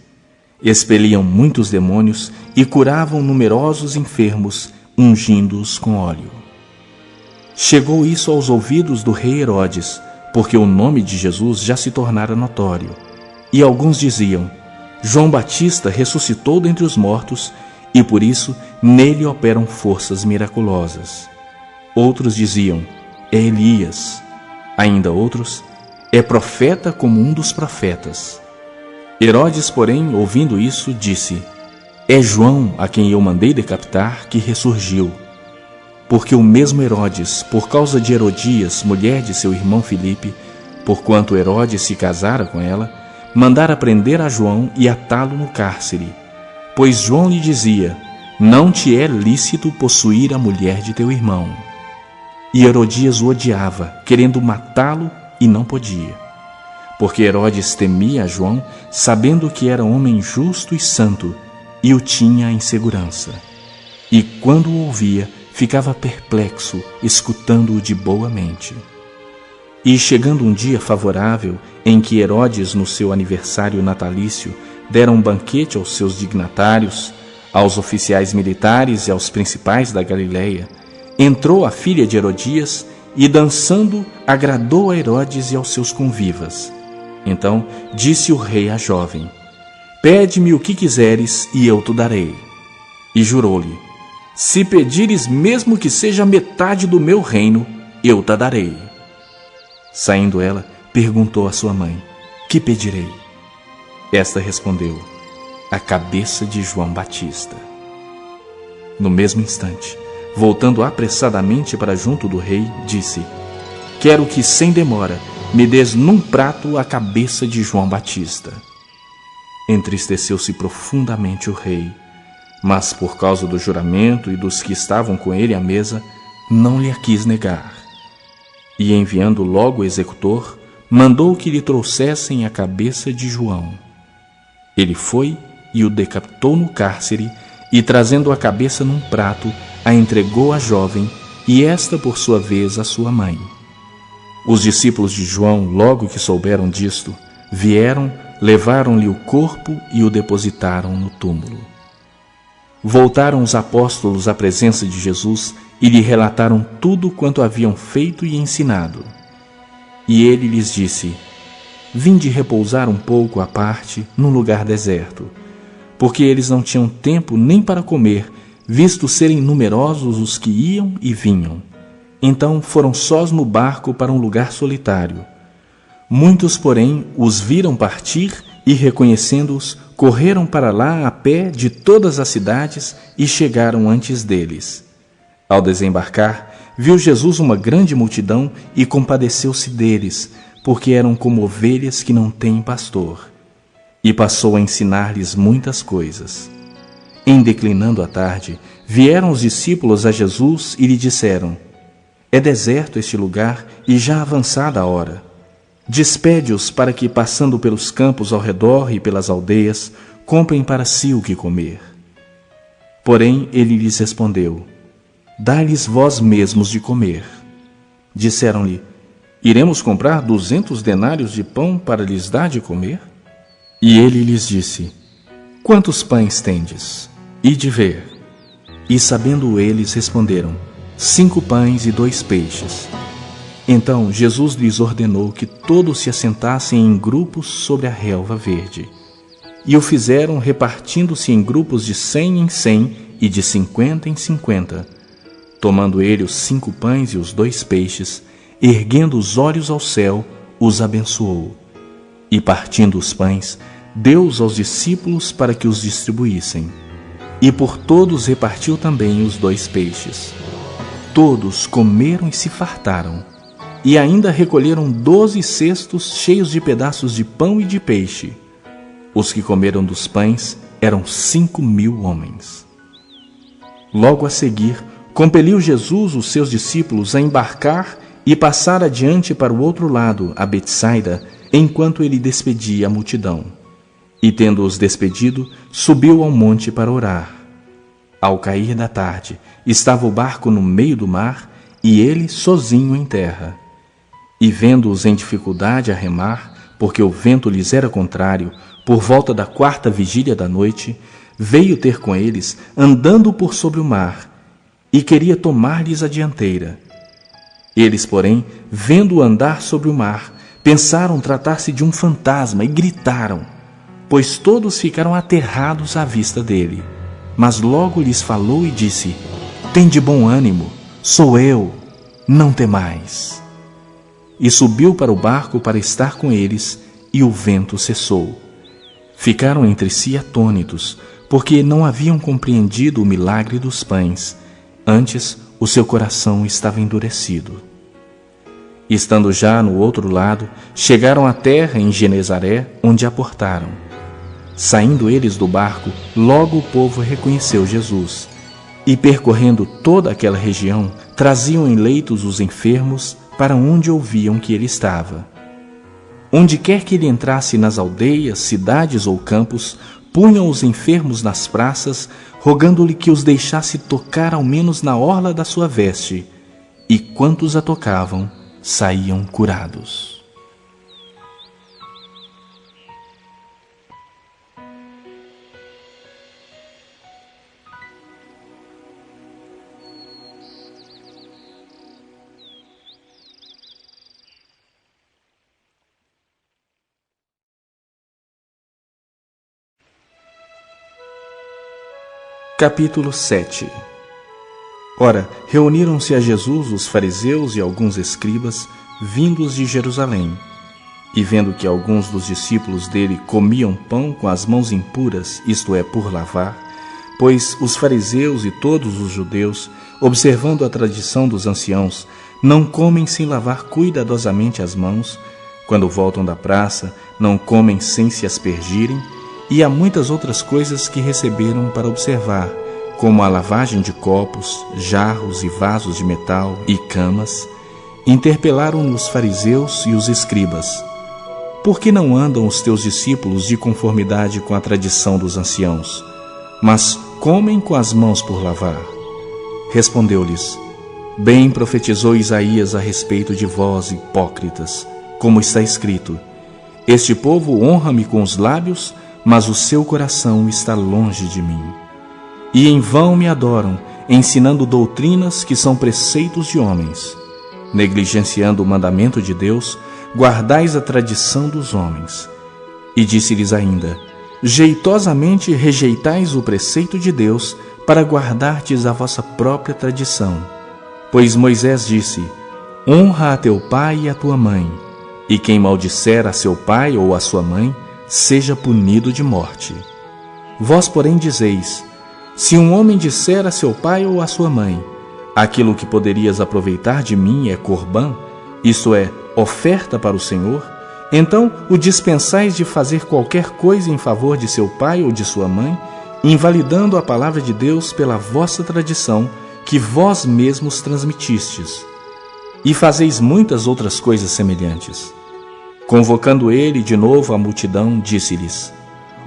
Expeliam muitos demônios e curavam numerosos enfermos, ungindo-os com óleo. Chegou isso aos ouvidos do rei Herodes, porque o nome de Jesus já se tornara notório. E alguns diziam: João Batista ressuscitou dentre os mortos, e por isso nele operam forças miraculosas. Outros diziam: é Elias. Ainda outros: é profeta como um dos profetas. Herodes, porém, ouvindo isso, disse: é João, a quem eu mandei decapitar, que ressurgiu. Porque o mesmo Herodes, por causa de Herodias, mulher de seu irmão Filipe, porquanto Herodes se casara com ela, mandara prender a João e atá-lo no cárcere. Pois João lhe dizia: não te é lícito possuir a mulher de teu irmão. E Herodias o odiava, querendo matá-lo, e não podia. Porque Herodes temia a João, sabendo que era homem justo e santo, e o tinha em segurança. E quando o ouvia, ficava perplexo, escutando-o de boa mente. E chegando um dia favorável, em que Herodes, no seu aniversário natalício, dera um banquete aos seus dignatários, aos oficiais militares e aos principais da Galileia, entrou a filha de Herodias e, dançando, agradou a Herodes e aos seus convivas. Então disse o rei à jovem: pede-me o que quiseres e eu te darei. E jurou-lhe: se pedires mesmo que seja metade do meu reino, eu te darei. Saindo ela, perguntou à sua mãe: que pedirei? Esta respondeu: a cabeça de João Batista. No mesmo instante, voltando apressadamente para junto do rei, disse: quero que, sem demora, me des num prato a cabeça de João Batista. Entristeceu-se profundamente o rei, mas por causa do juramento e dos que estavam com ele à mesa, não lhe a quis negar. E enviando logo o executor, mandou que lhe trouxessem a cabeça de João. Ele foi e o decapitou no cárcere, e trazendo a cabeça num prato, a entregou à jovem, e esta por sua vez à sua mãe. Os discípulos de João, logo que souberam disto, vieram, levaram-lhe o corpo e o depositaram no túmulo. Voltaram os apóstolos à presença de Jesus e lhe relataram tudo quanto haviam feito e ensinado. E ele lhes disse: vinde repousar um pouco à parte num lugar deserto, porque eles não tinham tempo nem para comer, visto serem numerosos os que iam e vinham. Então foram sós no barco para um lugar solitário. Muitos, porém, os viram partir e, reconhecendo-os, correram para lá a pé de todas as cidades e chegaram antes deles. Ao desembarcar, viu Jesus uma grande multidão e compadeceu-se deles, porque eram como ovelhas que não têm pastor. E passou a ensinar-lhes muitas coisas. Em declinando a tarde, vieram os discípulos a Jesus e lhe disseram: é deserto este lugar e já avançada a hora. Despede-os para que, passando pelos campos ao redor e pelas aldeias, comprem para si o que comer. Porém ele lhes respondeu: dai-lhes vós mesmos de comer. Disseram-lhe: iremos comprar 200 denários de pão para lhes dar de comer? E ele lhes disse: quantos pães tendes? Ide ver. E sabendo eles, responderam: 5 pães e 2 peixes. Então Jesus lhes ordenou que todos se assentassem em grupos sobre a relva verde. E o fizeram, repartindo-se em grupos de 100 em 100 e de 50 em 50. Tomando ele os 5 pães e os 2 peixes, erguendo os olhos ao céu, os abençoou. E partindo os pães, deu-os aos discípulos para que os distribuíssem. E por todos repartiu também os 2 peixes. Todos comeram e se fartaram, e ainda recolheram 12 cestos cheios de pedaços de pão e de peixe. Os que comeram dos pães eram 5.000 homens. Logo a seguir, compeliu Jesus os seus discípulos a embarcar e passar adiante para o outro lado, a Betsaida, enquanto ele despedia a multidão. E tendo-os despedido, subiu ao monte para orar. Ao cair da tarde, estava o barco no meio do mar e ele sozinho em terra. E vendo-os em dificuldade a remar, porque o vento lhes era contrário, por volta da 4ª vigília da noite, veio ter com eles, andando por sobre o mar, e queria tomar-lhes a dianteira. Eles, porém, vendo-o andar sobre o mar, pensaram tratar-se de um fantasma e gritaram, pois todos ficaram aterrados à vista dele. Mas logo lhes falou e disse: Tende bom ânimo, sou eu, não temais. E subiu para o barco para estar com eles, e o vento cessou. Ficaram entre si atônitos, porque não haviam compreendido o milagre dos pães. Antes, o seu coração estava endurecido. Estando já no outro lado, chegaram à terra em Genezaré, onde aportaram. Saindo eles do barco, logo o povo reconheceu Jesus. E percorrendo toda aquela região, traziam em leitos os enfermos para onde ouviam que ele estava. Onde quer que ele entrasse nas aldeias, cidades ou campos, punham os enfermos nas praças, rogando-lhe que os deixasse tocar ao menos na orla da sua veste. E quantos a tocavam, saíam curados. Capítulo 7. Ora, reuniram-se a Jesus os fariseus e alguns escribas, vindos de Jerusalém. E vendo que alguns dos discípulos dele comiam pão com as mãos impuras, isto é, por lavar, pois os fariseus e todos os judeus, observando a tradição dos anciãos, não comem sem lavar cuidadosamente as mãos, quando voltam da praça, não comem sem se aspergirem, e há muitas outras coisas que receberam para observar, como a lavagem de copos, jarros e vasos de metal e camas, interpelaram os fariseus e os escribas: Por que não andam os teus discípulos de conformidade com a tradição dos anciãos, mas comem com as mãos por lavar? Respondeu-lhes: Bem profetizou Isaías a respeito de vós, hipócritas, como está escrito: Este povo honra-me com os lábios, mas o seu coração está longe de mim. E em vão me adoram, ensinando doutrinas que são preceitos de homens. Negligenciando o mandamento de Deus, guardais a tradição dos homens. E disse-lhes ainda: Jeitosamente rejeitais o preceito de Deus, para guardardes a vossa própria tradição. Pois Moisés disse: Honra a teu pai e a tua mãe, e quem maldisser a seu pai ou a sua mãe, seja punido de morte. Vós, porém, dizeis: Se um homem disser a seu pai ou a sua mãe: Aquilo que poderias aproveitar de mim é corbã, isto é, oferta para o Senhor, então o dispensais de fazer qualquer coisa em favor de seu pai ou de sua mãe, invalidando a palavra de Deus pela vossa tradição, que vós mesmos transmitistes. E fazeis muitas outras coisas semelhantes. Convocando ele de novo a multidão, disse-lhes: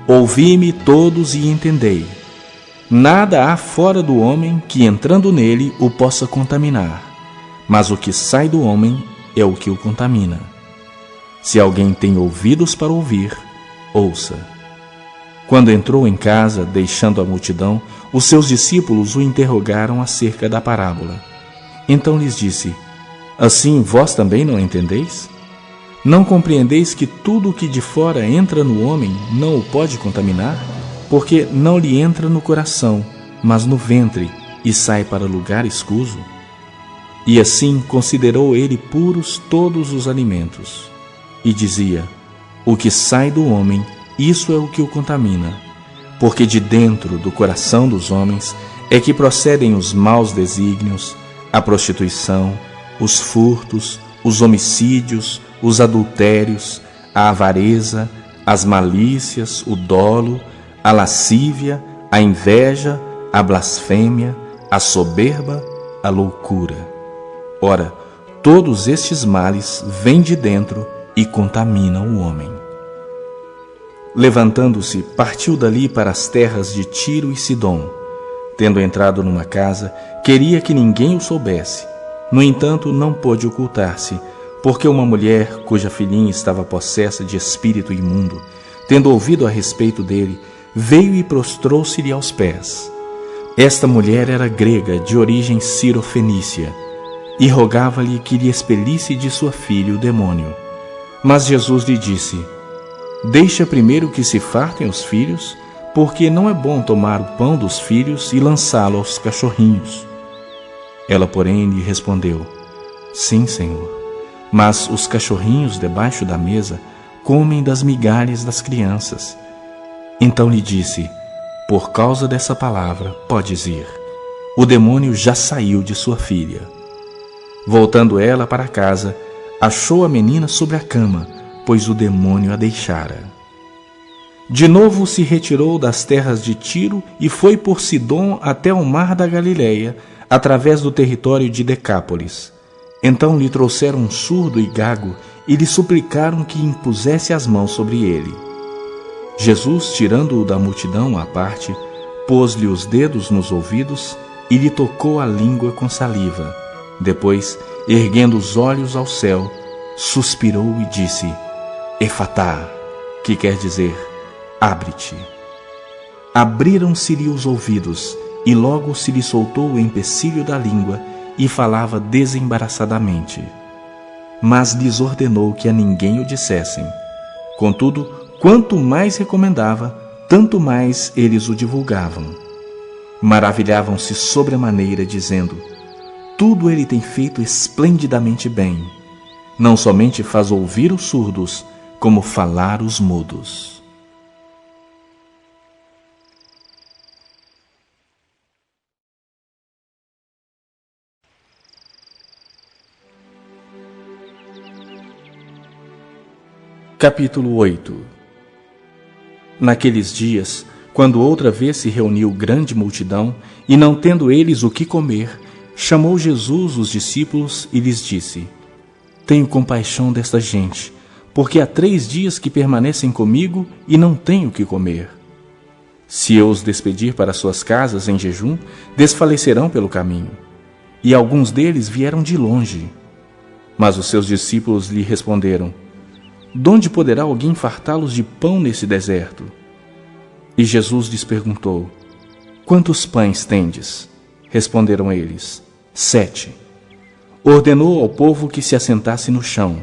Ouvi-me todos e entendei. Nada há fora do homem que, entrando nele, o possa contaminar, mas o que sai do homem é o que o contamina. Se alguém tem ouvidos para ouvir, ouça. Quando entrou em casa, deixando a multidão, os seus discípulos o interrogaram acerca da parábola. Então lhes disse: Assim vós também não entendeis? Não compreendeis que tudo o que de fora entra no homem não o pode contaminar? Porque não lhe entra no coração, mas no ventre, e sai para lugar escuso? E assim considerou ele puros todos os alimentos. E dizia: O que sai do homem, isso é o que o contamina. Porque de dentro do coração dos homens é que procedem os maus desígnios, a prostituição, os furtos, os homicídios, os adultérios, a avareza, as malícias, o dolo, a lascívia, a inveja, a blasfêmia, a soberba, a loucura. Ora, todos estes males vêm de dentro e contaminam o homem. Levantando-se, partiu dali para as terras de Tiro e Sidom. Tendo entrado numa casa, queria que ninguém o soubesse. No entanto, não pôde ocultar-se, porque uma mulher, cuja filhinha estava possessa de espírito imundo, tendo ouvido a respeito dele, veio e prostrou-se-lhe aos pés. Esta mulher era grega, de origem cirofenícia, e rogava-lhe que lhe expelisse de sua filha o demônio. Mas Jesus lhe disse: deixa primeiro que se fartem os filhos, porque não é bom tomar o pão dos filhos e lançá-lo aos cachorrinhos. Ela, porém, lhe respondeu: sim, Senhor, mas os cachorrinhos debaixo da mesa comem das migalhas das crianças. Então lhe disse: por causa dessa palavra, podes ir. O demônio já saiu de sua filha. Voltando ela para casa, achou a menina sobre a cama, pois o demônio a deixara. De novo se retirou das terras de Tiro e foi por Sidom até o mar da Galileia, através do território de Decápolis. Então lhe trouxeram um surdo e gago e lhe suplicaram que impusesse as mãos sobre ele. Jesus, tirando-o da multidão à parte, pôs-lhe os dedos nos ouvidos e lhe tocou a língua com saliva. Depois, erguendo os olhos ao céu, suspirou e disse: Efatá, que quer dizer, abre-te. Abriram-se-lhe os ouvidos, e logo se lhe soltou o empecilho da língua, e falava desembaraçadamente. Mas lhes ordenou que a ninguém o dissessem. Contudo, quanto mais recomendava, tanto mais eles o divulgavam. Maravilhavam-se sobremaneira, dizendo: tudo ele tem feito esplendidamente bem. Não somente faz ouvir os surdos, como falar os mudos. Capítulo 8. Naqueles dias, quando outra vez se reuniu grande multidão, e não tendo eles o que comer, chamou Jesus os discípulos e lhes disse: tenho compaixão desta gente, porque há 3 dias que permanecem comigo e não tenho o que comer. Se eu os despedir para suas casas em jejum, desfalecerão pelo caminho. E alguns deles vieram de longe. Mas os seus discípulos lhe responderam: donde poderá alguém fartá-los de pão nesse deserto? E Jesus lhes perguntou: quantos pães tendes? Responderam eles: 7. Ordenou ao povo que se assentasse no chão,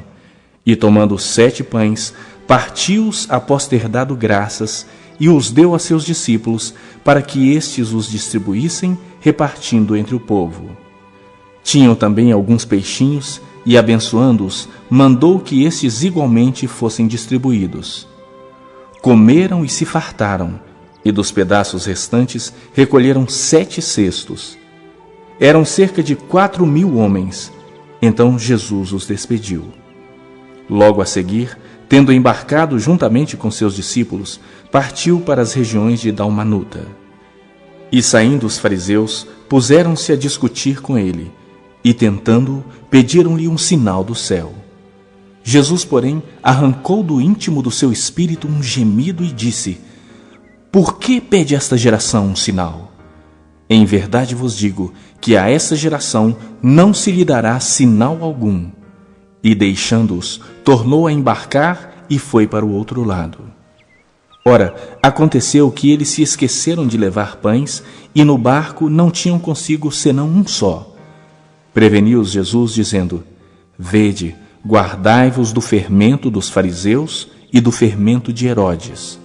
e tomando 7 pães, partiu-os após ter dado graças, e os deu a seus discípulos, para que estes os distribuíssem, repartindo entre o povo. Tinham também alguns peixinhos, e abençoando-os, mandou que estes igualmente fossem distribuídos. Comeram e se fartaram, e dos pedaços restantes recolheram 7 cestos. Eram cerca de 4.000 homens. Então Jesus os despediu. Logo a seguir, tendo embarcado juntamente com seus discípulos, partiu para as regiões de Dalmanuta. E saindo os fariseus, puseram-se a discutir com ele, e tentando-o, pediram-lhe um sinal do céu. Jesus, porém, arrancou do íntimo do seu espírito um gemido e disse: por que pede esta geração um sinal? Em verdade vos digo que a essa geração não se lhe dará sinal algum. E deixando-os, tornou a embarcar e foi para o outro lado. Ora, aconteceu que eles se esqueceram de levar pães, e no barco não tinham consigo senão um só. Preveniu-os Jesus, dizendo: vede, guardai-vos do fermento dos fariseus e do fermento de Herodes.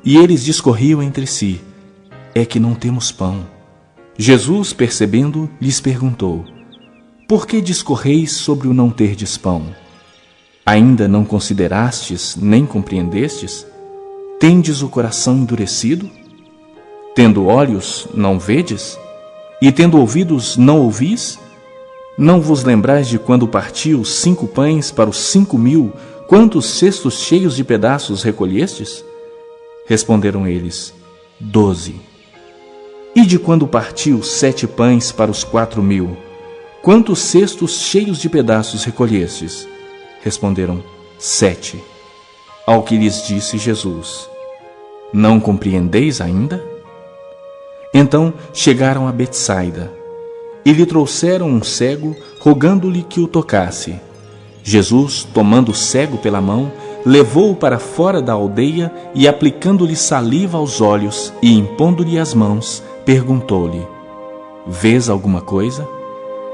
E eles discorriam entre si: é que não temos pão. Jesus, percebendo, lhes perguntou: por que discorreis sobre o não terdes pão? Ainda não considerastes nem compreendestes? Tendes o coração endurecido? Tendo olhos, não vedes? E tendo ouvidos, não ouvis? Não vos lembrais de quando partiu 5 pães para os 5.000, quantos cestos cheios de pedaços recolhestes? Responderam eles: 12. E de quando partiu 7 pães para os 4.000, quantos cestos cheios de pedaços recolhestes? Responderam: 7. Ao que lhes disse Jesus: Não compreendeis ainda? Então chegaram a Betsaida, e lhe trouxeram um cego, rogando-lhe que o tocasse. Jesus, tomando o cego pela mão, levou-o para fora da aldeia e, aplicando-lhe saliva aos olhos e impondo-lhe as mãos, perguntou-lhe: Vês alguma coisa?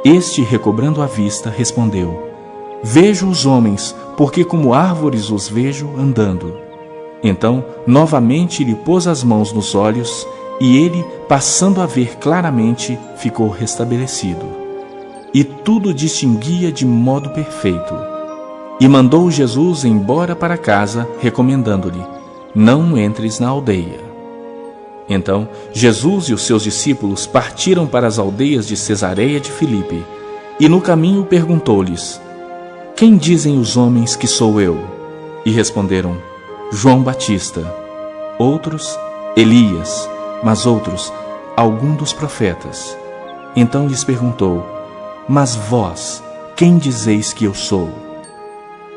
Este, recobrando a vista, respondeu: Vejo os homens, porque como árvores os vejo andando. Então, novamente lhe pôs as mãos nos olhos, e ele, passando a ver claramente, ficou restabelecido. E tudo distinguia de modo perfeito. E mandou Jesus embora para casa, recomendando-lhe: Não entres na aldeia. Então, Jesus e os seus discípulos partiram para as aldeias de Cesareia de Filipe, e no caminho perguntou-lhes: Quem dizem os homens que sou eu? E responderam: João Batista. Outros, Elias, mas outros, algum dos profetas. Então lhes perguntou: Mas vós, quem dizeis que eu sou?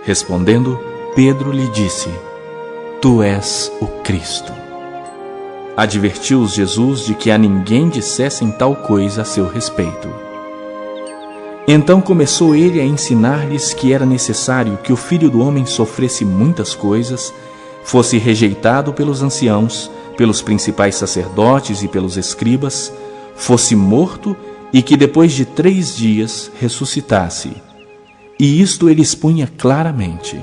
Respondendo, Pedro lhe disse: Tu és o Cristo. Advertiu-os Jesus de que a ninguém dissessem tal coisa a seu respeito. Então começou ele a ensinar-lhes que era necessário que o Filho do Homem sofresse muitas coisas, fosse rejeitado pelos anciãos, pelos principais sacerdotes e pelos escribas, fosse morto e que depois de 3 dias ressuscitasse. E isto ele expunha claramente.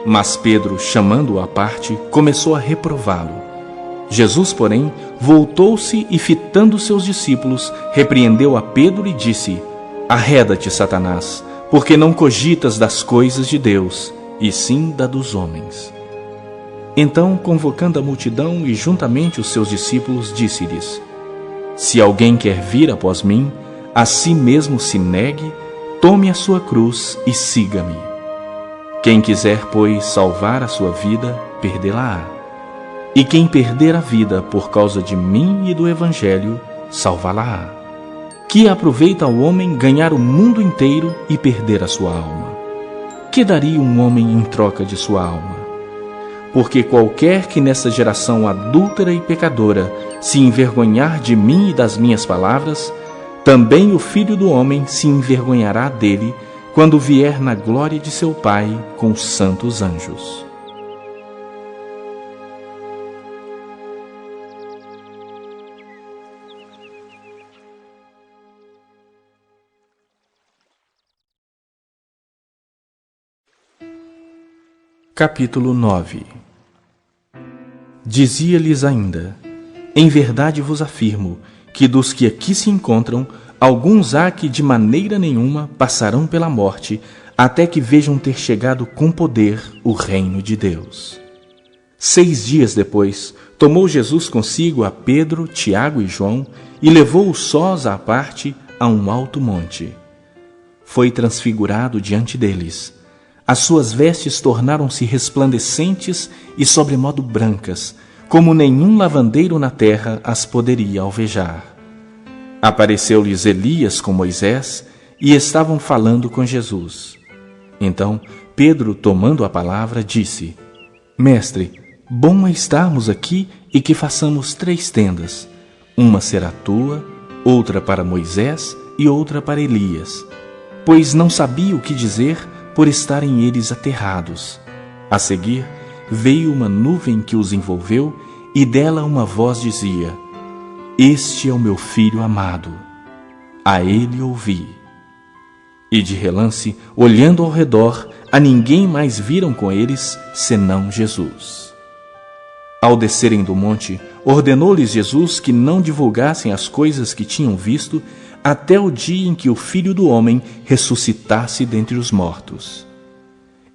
Mas Pedro, chamando-o à parte, começou a reprová-lo. Jesus, porém, voltou-se e, fitando seus discípulos, repreendeu a Pedro e disse: Arreda-te, Satanás, porque não cogitas das coisas de Deus, e sim da dos homens. Então, convocando a multidão e juntamente os seus discípulos, disse-lhes: Se alguém quer vir após mim, a si mesmo se negue, tome a sua cruz e siga-me. Quem quiser, pois, salvar a sua vida, perdê-la-á. E quem perder a vida por causa de mim e do Evangelho, salvá-la-á. Que aproveita ao homem ganhar o mundo inteiro e perder a sua alma? Que daria um homem em troca de sua alma? Porque qualquer que nessa geração adúltera e pecadora se envergonhar de mim e das minhas palavras, também o Filho do Homem se envergonhará dele quando vier na glória de seu Pai com os santos anjos. Capítulo 9. Dizia-lhes ainda: Em verdade vos afirmo que dos que aqui se encontram, alguns há que de maneira nenhuma passarão pela morte, até que vejam ter chegado com poder o reino de Deus. 6 dias depois, tomou Jesus consigo a Pedro, Tiago e João, e levou-os sós à parte a um alto monte. Foi transfigurado diante deles. As suas vestes tornaram-se resplandecentes e sobremodo brancas, como nenhum lavandeiro na terra as poderia alvejar. Apareceu-lhes Elias com Moisés, e estavam falando com Jesus. Então Pedro, tomando a palavra, disse: Mestre, bom é estarmos aqui e que façamos 3 tendas. Uma será tua, outra para Moisés e outra para Elias. Pois não sabia o que dizer, por estarem eles aterrados. A seguir, veio uma nuvem que os envolveu, e dela uma voz dizia: Este é o meu filho amado, a ele ouvi. E de relance, olhando ao redor, a ninguém mais viram com eles, senão Jesus. Ao descerem do monte, ordenou-lhes Jesus que não divulgassem as coisas que tinham visto, até o dia em que o Filho do Homem ressuscitasse dentre os mortos.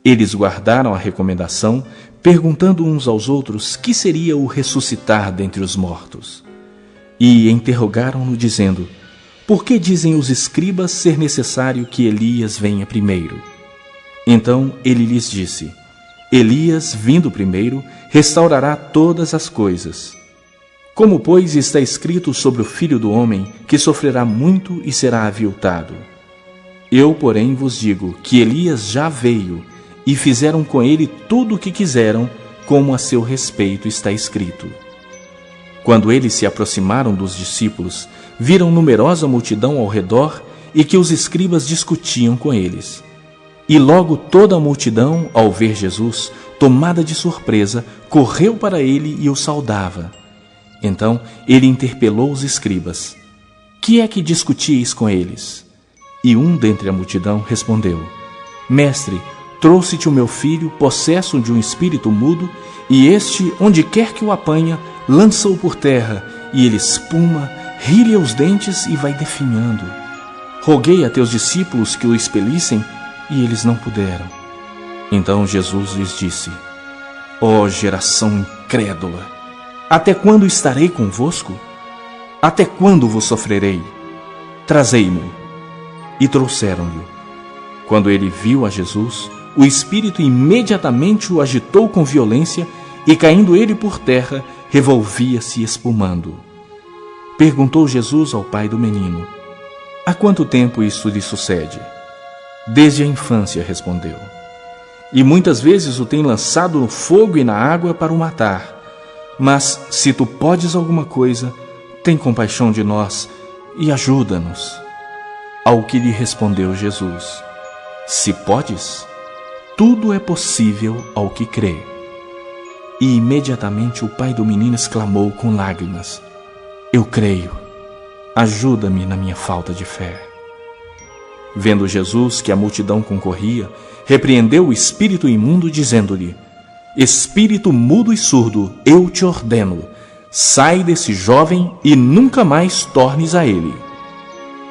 Eles guardaram a recomendação, perguntando uns aos outros que seria o ressuscitar dentre os mortos. E interrogaram-no, dizendo: Por que dizem os escribas ser necessário que Elias venha primeiro? Então ele lhes disse: Elias, vindo primeiro, restaurará todas as coisas. Como, pois, está escrito sobre o Filho do Homem, que sofrerá muito e será aviltado. Eu, porém, vos digo que Elias já veio, e fizeram com ele tudo o que quiseram, como a seu respeito está escrito. Quando eles se aproximaram dos discípulos, viram numerosa multidão ao redor e que os escribas discutiam com eles. E logo toda a multidão, ao ver Jesus, tomada de surpresa, correu para ele e o saudava. Então ele interpelou os escribas: que é que discutíeis com eles? E um dentre a multidão respondeu: Mestre, trouxe-te o meu filho, possesso de um espírito mudo, e este, onde quer que o apanha, lança-o por terra, e ele espuma, ri-lhe os dentes e vai definhando. Roguei a teus discípulos que o expelissem, e eles não puderam. Então Jesus lhes disse: ó geração incrédula, até quando estarei convosco? Até quando vos sofrerei? Trazei-mo. E trouxeram-lhe. Quando ele viu a Jesus, o espírito imediatamente o agitou com violência, e caindo ele por terra, revolvia-se espumando. Perguntou Jesus ao pai do menino: há quanto tempo isto lhe sucede? Desde a infância, respondeu. E muitas vezes o tem lançado no fogo e na água para o matar. Mas, se tu podes alguma coisa, tem compaixão de nós e ajuda-nos. Ao que lhe respondeu Jesus: se podes, tudo é possível ao que crê. E imediatamente o pai do menino exclamou com lágrimas: eu creio, ajuda-me na minha falta de fé. Vendo Jesus que a multidão concorria, repreendeu o espírito imundo, dizendo-lhe: espírito mudo e surdo, eu te ordeno, sai desse jovem e nunca mais tornes a ele.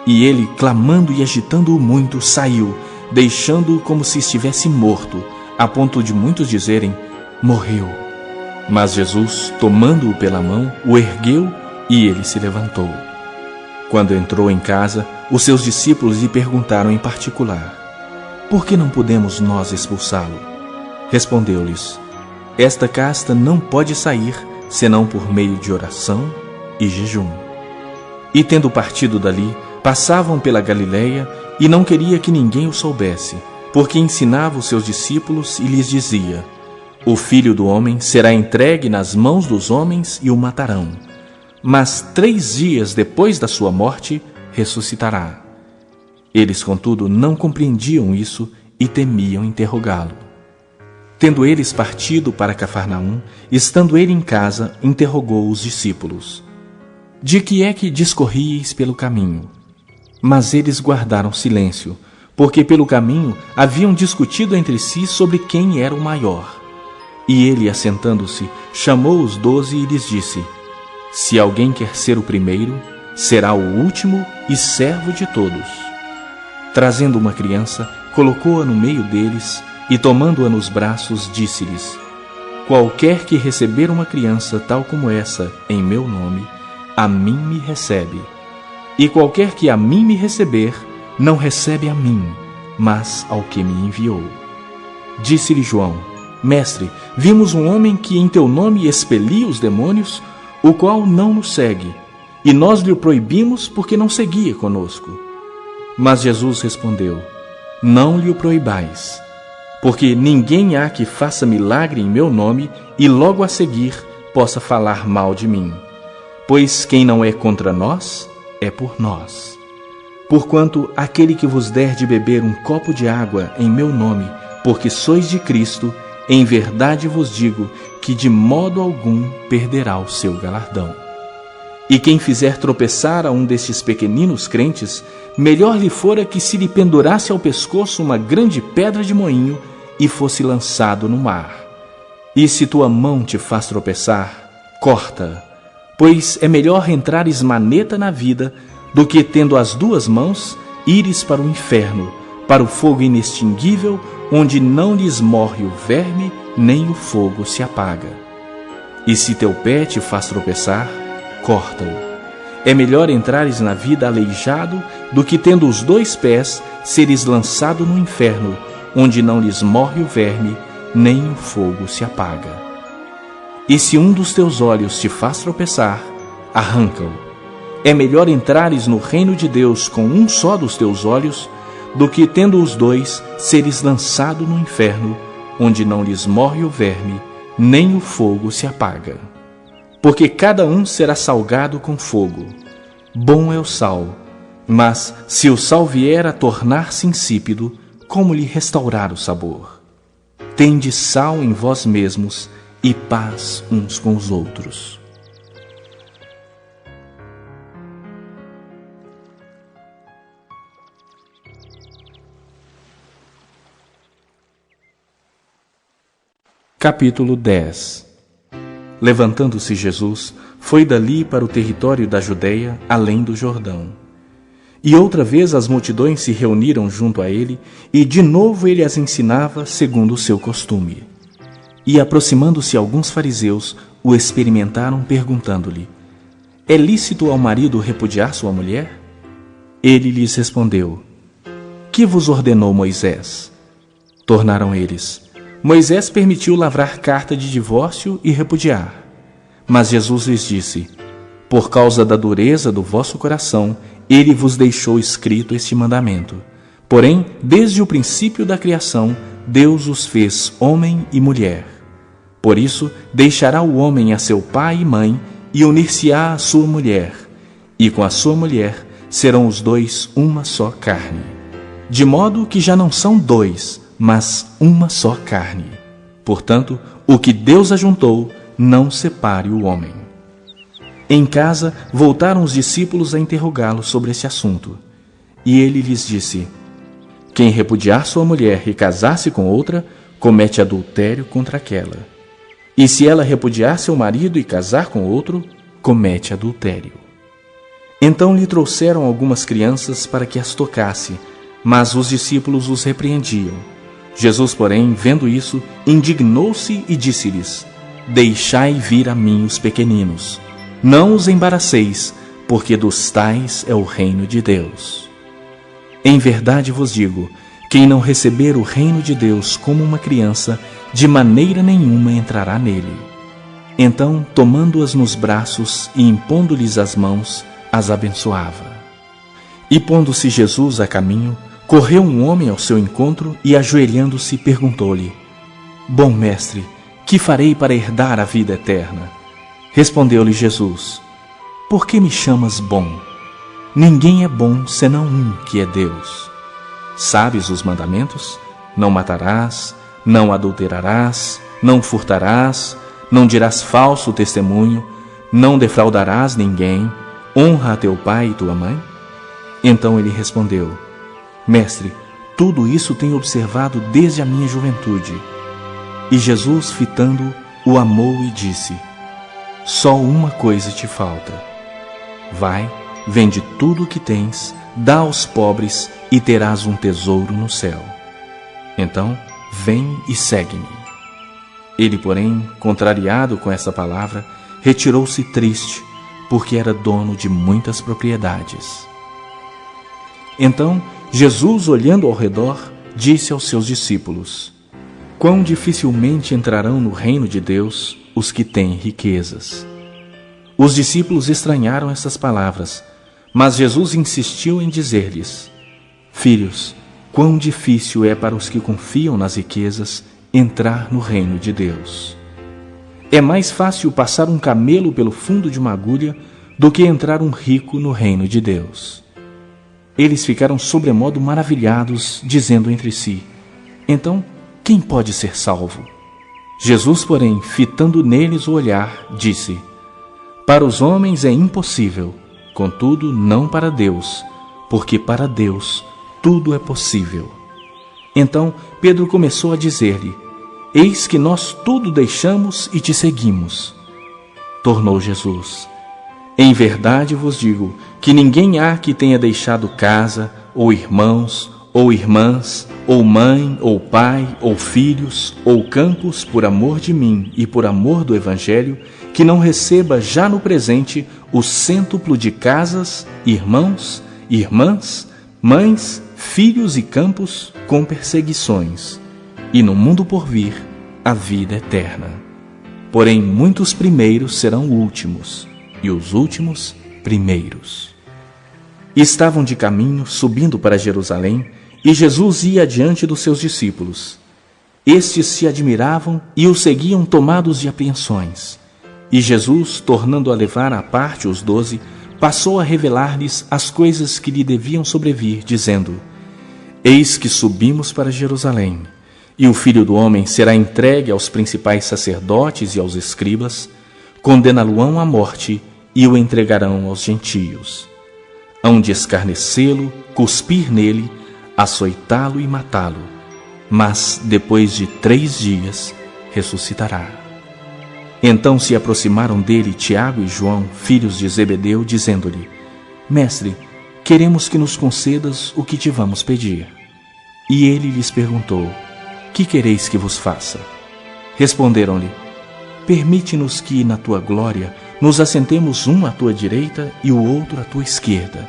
E ele, clamando e agitando-o muito, saiu, deixando-o como se estivesse morto, a ponto de muitos dizerem: morreu. Mas Jesus, tomando-o pela mão, o ergueu e ele se levantou. Quando entrou em casa, os seus discípulos lhe perguntaram em particular: por que não podemos nós expulsá-lo? Respondeu-lhes: esta casta não pode sair, senão por meio de oração e jejum. E tendo partido dali, passavam pela Galileia, e não queria que ninguém o soubesse, porque ensinava os seus discípulos e lhes dizia: o Filho do Homem será entregue nas mãos dos homens e o matarão. Mas 3 dias depois da sua morte, ressuscitará. Eles, contudo, não compreendiam isso e temiam interrogá-lo. Tendo eles partido para Cafarnaum, estando ele em casa, interrogou os discípulos: de que é que discorríeis pelo caminho? Mas eles guardaram silêncio, porque pelo caminho haviam discutido entre si sobre quem era o maior. E ele, assentando-se, chamou os 12 e lhes disse: se alguém quer ser o primeiro, será o último e servo de todos. Trazendo uma criança, colocou-a no meio deles e, tomando-a nos braços, disse-lhes: qualquer que receber uma criança tal como essa em meu nome, a mim me recebe. E qualquer que a mim me receber, não recebe a mim, mas ao que me enviou. Disse-lhe João: mestre, vimos um homem que em teu nome expelia os demônios, o qual não nos segue, e nós lhe o proibimos porque não seguia conosco. Mas Jesus respondeu: não lhe o proibais, porque ninguém há que faça milagre em meu nome e logo a seguir possa falar mal de mim. Pois quem não é contra nós, é por nós. Porquanto aquele que vos der de beber um copo de água em meu nome, porque sois de Cristo, em verdade vos digo que de modo algum perderá o seu galardão. E quem fizer tropeçar a um destes pequeninos crentes, melhor lhe fora que se lhe pendurasse ao pescoço uma grande pedra de moinho e fosse lançado no mar. E se tua mão te faz tropeçar, corta-a, pois é melhor entrares maneta na vida do que, tendo as 2 mãos, ires para o inferno, para o fogo inextinguível, onde não lhes morre o verme, nem o fogo se apaga. E se teu pé te faz tropeçar, corta-o. É melhor entrares na vida aleijado do que, tendo os 2 pés, seres lançado no inferno, onde não lhes morre o verme, nem o fogo se apaga. E se um dos teus olhos te faz tropeçar, arranca-o. É melhor entrares no reino de Deus com um só dos teus olhos, do que, tendo os dois, seres lançado no inferno, onde não lhes morre o verme, nem o fogo se apaga. Porque cada um será salgado com fogo. Bom é o sal, mas se o sal vier a tornar-se insípido, como lhe restaurar o sabor? Tende sal em vós mesmos e paz uns com os outros. Capítulo 10. Levantando-se Jesus, foi dali para o território da Judeia, além do Jordão. E outra vez as multidões se reuniram junto a ele, e de novo ele as ensinava segundo o seu costume. E aproximando-se alguns fariseus, o experimentaram perguntando-lhe: é lícito ao marido repudiar sua mulher? Ele lhes respondeu: que vos ordenou Moisés? Tornaram eles: Moisés permitiu lavrar carta de divórcio e repudiar. Mas Jesus lhes disse: por causa da dureza do vosso coração, ele vos deixou escrito este mandamento. Porém, desde o princípio da criação, Deus os fez homem e mulher. Por isso, deixará o homem a seu pai e mãe, e unir-se-á à sua mulher, e com a sua mulher serão os dois uma só carne. De modo que já não são dois, mas uma só carne. Portanto, o que Deus ajuntou, não separe o homem. Em casa, voltaram os discípulos a interrogá-lo sobre esse assunto. E ele lhes disse: quem repudiar sua mulher e casar-se com outra, comete adultério contra aquela. E se ela repudiar seu marido e casar com outro, comete adultério. Então lhe trouxeram algumas crianças para que as tocasse, mas os discípulos os repreendiam. Jesus, porém, vendo isso, indignou-se e disse-lhes: deixai vir a mim os pequeninos, não os embaraceis, porque dos tais é o reino de Deus. Em verdade vos digo, quem não receber o reino de Deus como uma criança, de maneira nenhuma entrará nele. Então, tomando-as nos braços e impondo-lhes as mãos, as abençoava. E pondo-se Jesus a caminho, correu um homem ao seu encontro e, ajoelhando-se, perguntou-lhe: bom mestre, que farei para herdar a vida eterna? Respondeu-lhe Jesus: por que me chamas bom? Ninguém é bom senão um, que é Deus. Sabes os mandamentos? Não matarás, não adulterarás, não furtarás, não dirás falso testemunho, não defraudarás ninguém, honra a teu pai e tua mãe? Então ele respondeu: mestre, tudo isso tenho observado desde a minha juventude. E Jesus, fitando-o, o amou e disse: só uma coisa te falta. Vai, vende tudo o que tens, dá aos pobres e terás um tesouro no céu. Então, vem e segue-me. Ele, porém, contrariado com essa palavra, retirou-se triste, porque era dono de muitas propriedades. Então, Jesus, olhando ao redor, disse aos seus discípulos: quão dificilmente entrarão no reino de Deus os que têm riquezas. Os discípulos estranharam essas palavras, mas Jesus insistiu em dizer-lhes: filhos, quão difícil é para os que confiam nas riquezas entrar no reino de Deus. É mais fácil passar um camelo pelo fundo de uma agulha do que entrar um rico no reino de Deus. Eles ficaram sobremodo maravilhados, dizendo entre si: então, quem pode ser salvo? Jesus, porém, fitando neles o olhar, disse: para os homens é impossível, contudo não para Deus, porque para Deus tudo é possível. Então Pedro começou a dizer-lhe: eis que nós tudo deixamos e te seguimos. Tornou Jesus: em verdade vos digo que ninguém há que tenha deixado casa, ou irmãos, ou irmãs, ou mãe, ou pai, ou filhos, ou campos, por amor de mim e por amor do Evangelho, que não receba já no presente o cêntuplo de casas, irmãos, irmãs, mães, filhos e campos, com perseguições, e no mundo por vir a vida eterna. Porém, muitos primeiros serão últimos, e os últimos primeiros. Estavam de caminho, subindo para Jerusalém, e Jesus ia adiante dos seus discípulos. Estes se admiravam e o seguiam tomados de apreensões. E Jesus, tornando a levar à parte os 12, passou a revelar-lhes as coisas que lhe deviam sobrevir, dizendo: Eis que subimos para Jerusalém, e o Filho do Homem será entregue aos principais sacerdotes e aos escribas, condená-lo-ão à morte e o entregarão aos gentios. Hão de escarnecê-lo, cuspir nele, açoitá-lo e matá-lo, mas depois de 3 dias ressuscitará. Então se aproximaram dele Tiago e João, filhos de Zebedeu, dizendo-lhe: Mestre, queremos que nos concedas o que te vamos pedir. E ele lhes perguntou: Que quereis que vos faça? Responderam-lhe: Permite-nos que, na tua glória, nos assentemos um à tua direita e o outro à tua esquerda.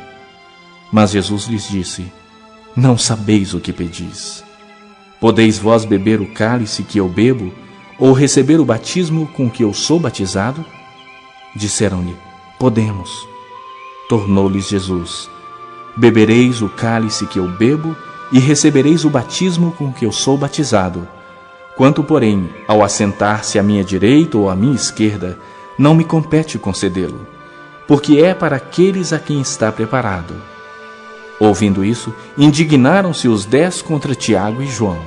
Mas Jesus lhes disse: Não sabeis o que pedis. Podeis vós beber o cálice que eu bebo, ou receber o batismo com que eu sou batizado? Disseram-lhe: Podemos. Tornou-lhes Jesus: Bebereis o cálice que eu bebo, e recebereis o batismo com que eu sou batizado. Quanto, porém, ao assentar-se à minha direita ou à minha esquerda, não me compete concedê-lo, porque é para aqueles a quem está preparado. Ouvindo isso, indignaram-se os 10 contra Tiago e João.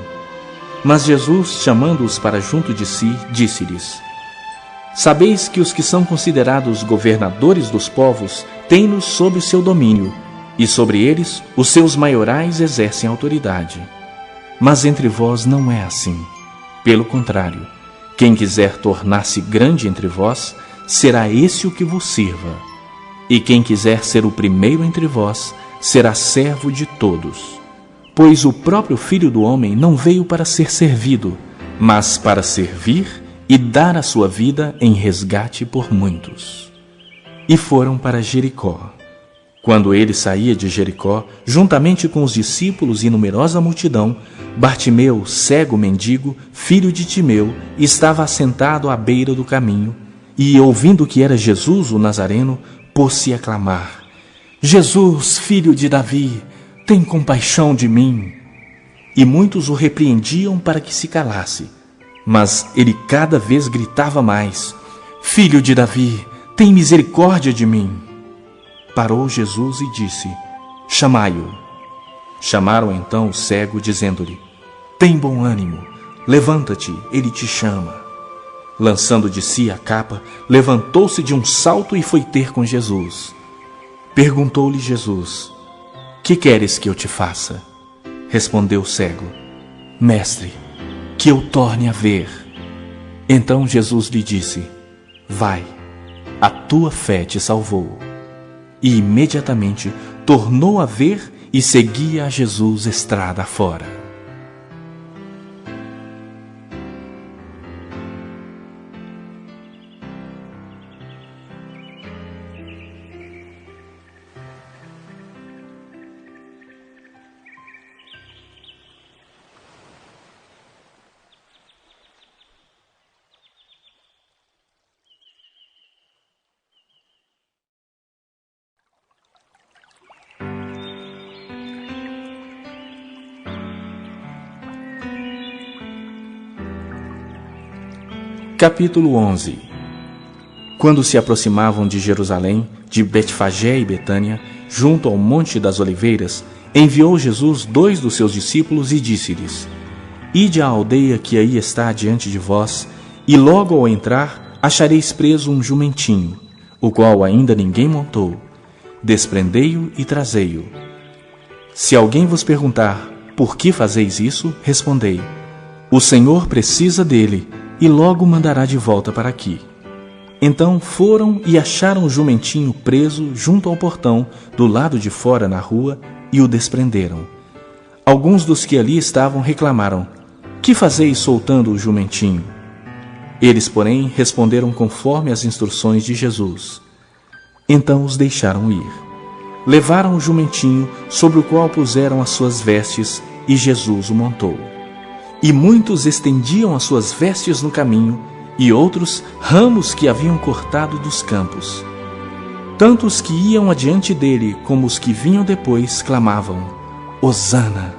Mas Jesus, chamando-os para junto de si, disse-lhes: Sabeis que os que são considerados governadores dos povos têm-nos sob o seu domínio, e sobre eles os seus maiorais exercem autoridade. Mas entre vós não é assim. Pelo contrário, quem quiser tornar-se grande entre vós, será esse o que vos sirva. E quem quiser ser o primeiro entre vós, será servo de todos. Pois o próprio Filho do Homem não veio para ser servido, mas para servir e dar a sua vida em resgate por muitos. E foram para Jericó. Quando ele saía de Jericó, juntamente com os discípulos e numerosa multidão, Bartimeu, cego mendigo, filho de Timeu, estava assentado à beira do caminho, e, ouvindo que era Jesus o Nazareno, pôs-se a clamar: Jesus, filho de Davi, tem compaixão de mim. E muitos o repreendiam para que se calasse, mas ele cada vez gritava mais: Filho de Davi, tem misericórdia de mim. Parou Jesus e disse: Chamai-o. Chamaram então o cego, dizendo-lhe: Tem bom ânimo, levanta-te, ele te chama. Lançando de si a capa, levantou-se de um salto e foi ter com Jesus. Perguntou-lhe Jesus: Que queres que eu te faça? Respondeu o cego: Mestre, que eu torne a ver. Então Jesus lhe disse: Vai, a tua fé te salvou. E imediatamente tornou a ver e seguia a Jesus estrada fora. Capítulo 11. Quando se aproximavam de Jerusalém, de Betfagé e Betânia, junto ao Monte das Oliveiras, enviou Jesus 2 dos seus discípulos e disse-lhes: Ide à aldeia que aí está diante de vós, e logo ao entrar achareis preso um jumentinho, o qual ainda ninguém montou. Desprendei-o e trazei-o. Se alguém vos perguntar: Por que fazeis isso? Respondei: O Senhor precisa dele, e logo mandará de volta para aqui. Então foram e acharam o jumentinho preso junto ao portão, do lado de fora na rua, e o desprenderam. Alguns dos que ali estavam reclamaram: Que fazeis soltando o jumentinho? Eles, porém, responderam conforme as instruções de Jesus. Então os deixaram ir. Levaram o jumentinho, sobre o qual puseram as suas vestes, e Jesus o montou. E muitos estendiam as suas vestes no caminho, e outros ramos que haviam cortado dos campos. Tanto os que iam adiante dele como os que vinham depois clamavam: Hosana!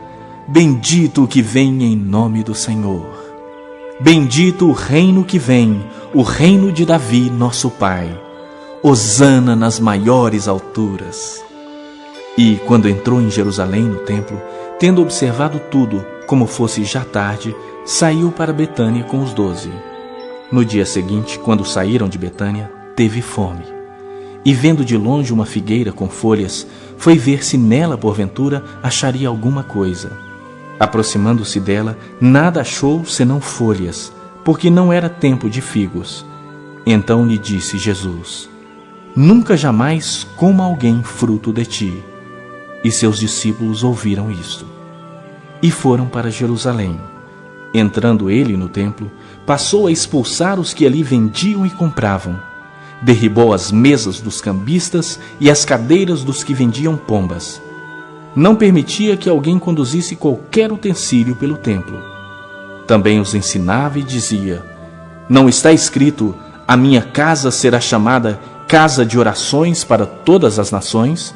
Bendito o que vem em nome do Senhor! Bendito o reino que vem, o reino de Davi, nosso pai! Hosana nas maiores alturas! E, quando entrou em Jerusalém no templo, tendo observado tudo, como fosse já tarde, saiu para Betânia com os 12. No dia seguinte, quando saíram de Betânia, teve fome. E vendo de longe uma figueira com folhas, foi ver se nela, porventura, acharia alguma coisa. Aproximando-se dela, nada achou senão folhas, porque não era tempo de figos. Então lhe disse Jesus: Nunca jamais coma alguém fruto de ti. E seus discípulos ouviram isto. E foram para Jerusalém. Entrando ele no templo, passou a expulsar os que ali vendiam e compravam. Derribou as mesas dos cambistas e as cadeiras dos que vendiam pombas. Não permitia que alguém conduzisse qualquer utensílio pelo templo. Também os ensinava e dizia: Não está escrito: a minha casa será chamada casa de orações para todas as nações?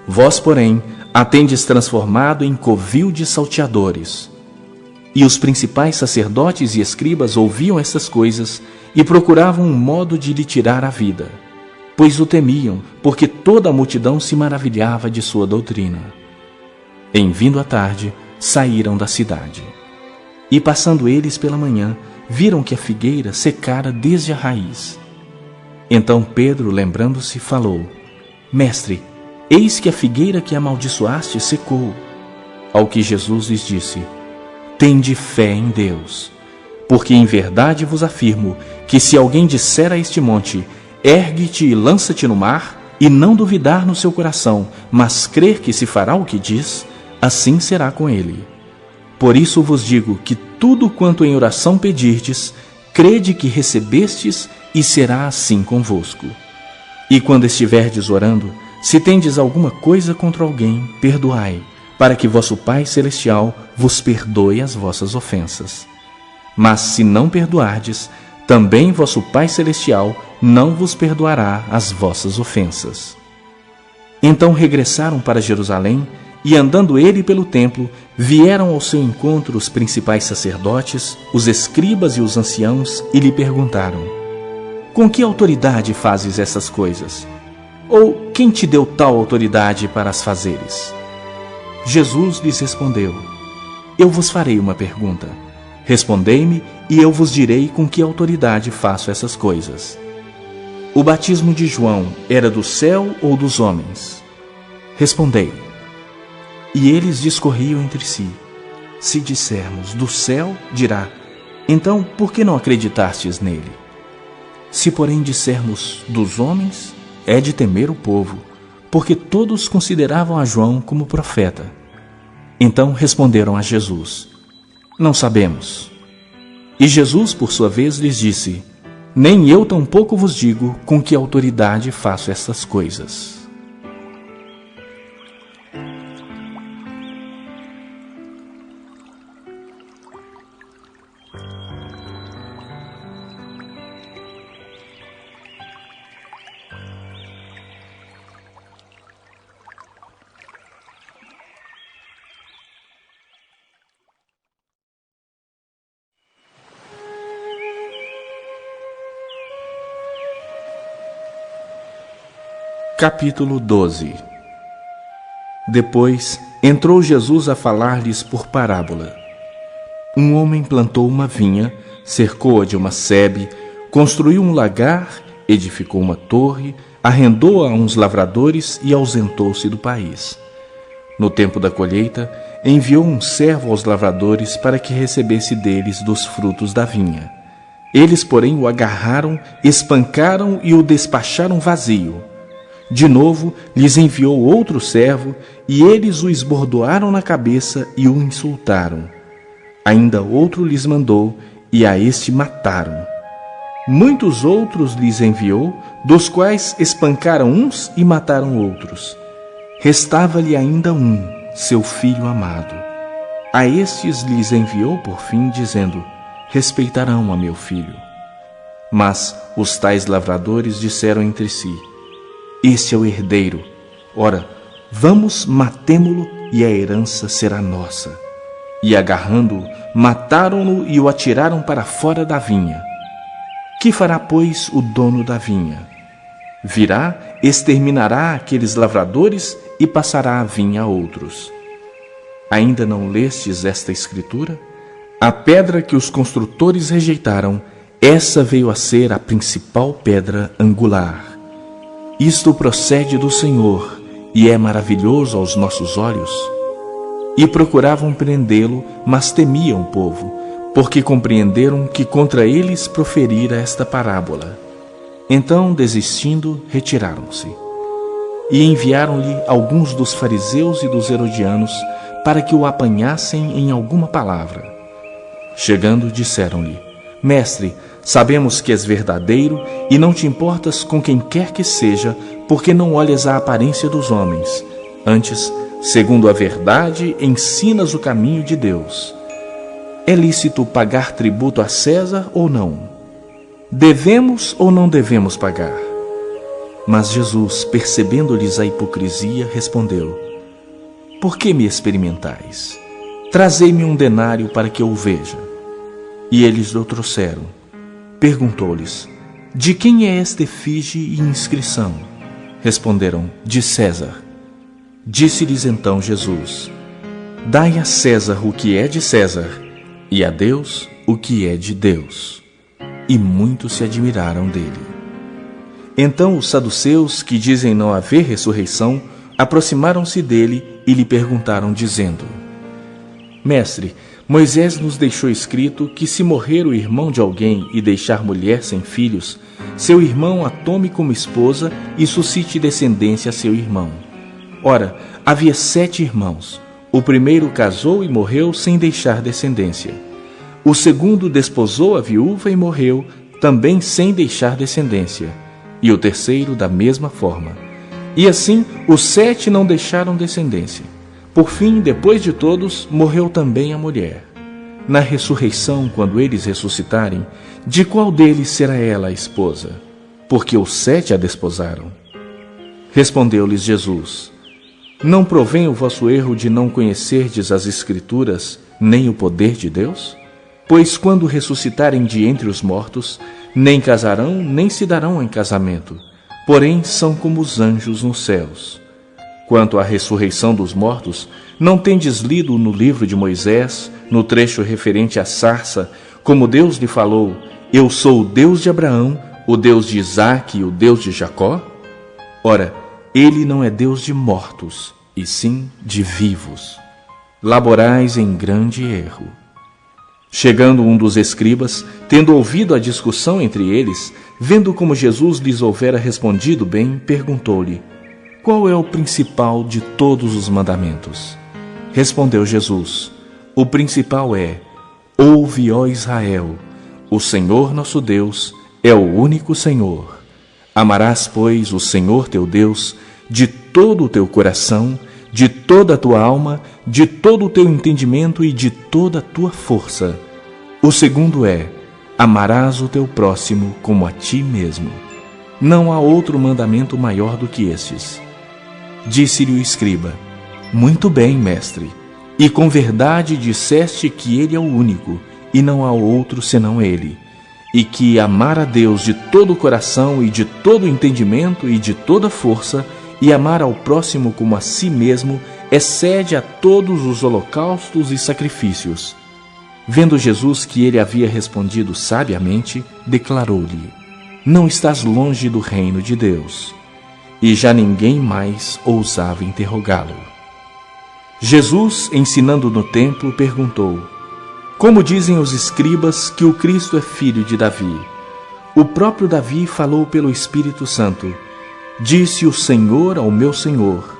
Vós, porém, a tendes transformado em covil de salteadores. E os principais sacerdotes e escribas ouviam estas coisas e procuravam um modo de lhe tirar a vida, pois o temiam, porque toda a multidão se maravilhava de sua doutrina. Em vindo a tarde, saíram da cidade. E passando eles pela manhã, viram que a figueira secara desde a raiz. Então Pedro, lembrando-se, falou: Mestre, eis que a figueira que amaldiçoaste secou. Ao que Jesus lhes disse: Tende fé em Deus, porque em verdade vos afirmo que se alguém disser a este monte: Ergue-te e lança-te no mar, e não duvidar no seu coração, mas crer que se fará o que diz, assim será com ele. Por isso vos digo que tudo quanto em oração pedirdes, crede que recebestes, e será assim convosco. E quando estiverdes orando, se tendes alguma coisa contra alguém, perdoai, para que vosso Pai Celestial vos perdoe as vossas ofensas. Mas se não perdoardes, também vosso Pai Celestial não vos perdoará as vossas ofensas. Então regressaram para Jerusalém, e andando ele pelo templo, vieram ao seu encontro os principais sacerdotes, os escribas e os anciãos, e lhe perguntaram: Com que autoridade fazes essas coisas? Ou quem te deu tal autoridade para as fazeres? Jesus lhes respondeu: Eu vos farei uma pergunta. Respondei-me, e eu vos direi com que autoridade faço essas coisas. O batismo de João era do céu ou dos homens? Respondei. E eles discorriam entre si. Se dissermos do céu, dirá: Então por que não acreditastes nele? Se porém dissermos dos homens, é de temer o povo, porque todos consideravam a João como profeta. Então responderam a Jesus: Não sabemos. E Jesus, por sua vez, lhes disse: Nem eu tampouco vos digo com que autoridade faço estas coisas. Capítulo 12. Depois entrou Jesus a falar-lhes por parábola. Um homem plantou uma vinha, cercou-a de uma sebe, construiu um lagar, edificou uma torre, arrendou-a a uns lavradores e ausentou-se do país. No tempo da colheita, enviou um servo aos lavradores para que recebesse deles dos frutos da vinha. Eles, porém, o agarraram, espancaram e o despacharam vazio. De novo, lhes enviou outro servo, e eles o esbordoaram na cabeça e o insultaram. Ainda outro lhes mandou, e a este mataram. Muitos outros lhes enviou, dos quais espancaram uns e mataram outros. Restava-lhe ainda um, seu filho amado. A estes lhes enviou por fim, dizendo: Respeitarão a meu filho. Mas os tais lavradores disseram entre si: este é o herdeiro. Ora, vamos, matemo-lo, e a herança será nossa. E agarrando-o, mataram-no e o atiraram para fora da vinha. Que fará, pois, o dono da vinha? Virá, exterminará aqueles lavradores e passará a vinha a outros. Ainda não lestes esta escritura? A pedra que os construtores rejeitaram, essa veio a ser a principal pedra angular. Isto procede do Senhor, e é maravilhoso aos nossos olhos. E procuravam prendê-lo, mas temiam o povo, porque compreenderam que contra eles proferira esta parábola. Então, desistindo, retiraram-se. E enviaram-lhe alguns dos fariseus e dos herodianos, para que o apanhassem em alguma palavra. Chegando, disseram-lhe: Mestre, sabemos que és verdadeiro e não te importas com quem quer que seja, porque não olhas a aparência dos homens. Antes, segundo a verdade, ensinas o caminho de Deus. É lícito pagar tributo a César ou não? Devemos ou não devemos pagar? Mas Jesus, percebendo-lhes a hipocrisia, respondeu: Por que me experimentais? Trazei-me um denário para que eu o veja. E eles o trouxeram. Perguntou-lhes: De quem é esta efígie e inscrição? Responderam: De César. Disse-lhes então Jesus: Dai a César o que é de César, e a Deus o que é de Deus. E muitos se admiraram dele. Então os saduceus, que dizem não haver ressurreição, aproximaram-se dele e lhe perguntaram, dizendo: Mestre, Moisés nos deixou escrito que se morrer o irmão de alguém e deixar mulher sem filhos, seu irmão a tome como esposa e suscite descendência a seu irmão. Ora, havia 7 irmãos. O primeiro casou e morreu sem deixar descendência. O segundo desposou a viúva e morreu, também sem deixar descendência. E o terceiro da mesma forma. E assim, os 7 não deixaram descendência. Por fim, depois de todos, morreu também a mulher. Na ressurreição, quando eles ressuscitarem, de qual deles será ela a esposa? Porque os 7 a desposaram. Respondeu-lhes Jesus: Não provém o vosso erro de não conhecerdes as Escrituras, nem o poder de Deus? Pois quando ressuscitarem de entre os mortos, nem casarão, nem se darão em casamento, porém são como os anjos nos céus. Quanto à ressurreição dos mortos, não tendes lido no livro de Moisés, no trecho referente à sarça, como Deus lhe falou: Eu sou o Deus de Abraão, o Deus de Isaque e o Deus de Jacó? Ora, ele não é Deus de mortos, e sim de vivos. Laborais em grande erro. Chegando um dos escribas, tendo ouvido a discussão entre eles, vendo como Jesus lhes houvera respondido bem, perguntou-lhe: Qual é o principal de todos os mandamentos? Respondeu Jesus: O principal é: Ouve, ó Israel, o Senhor nosso Deus é o único Senhor. Amarás, pois, o Senhor teu Deus de todo o teu coração, de toda a tua alma, de todo o teu entendimento e de toda a tua força. O segundo é: amarás o teu próximo como a ti mesmo. Não há outro mandamento maior do que estes. Disse-lhe o escriba: Muito bem, mestre, e com verdade disseste que ele é o único, e não há outro senão ele, e que amar a Deus de todo o coração e de todo o entendimento e de toda força, e amar ao próximo como a si mesmo, excede a todos os holocaustos e sacrifícios. Vendo Jesus que ele havia respondido sabiamente, declarou-lhe: Não estás longe do reino de Deus. E já ninguém mais ousava interrogá-lo. Jesus, ensinando no templo, perguntou: Como dizem os escribas que o Cristo é filho de Davi? O próprio Davi falou pelo Espírito Santo: Disse o Senhor ao meu Senhor: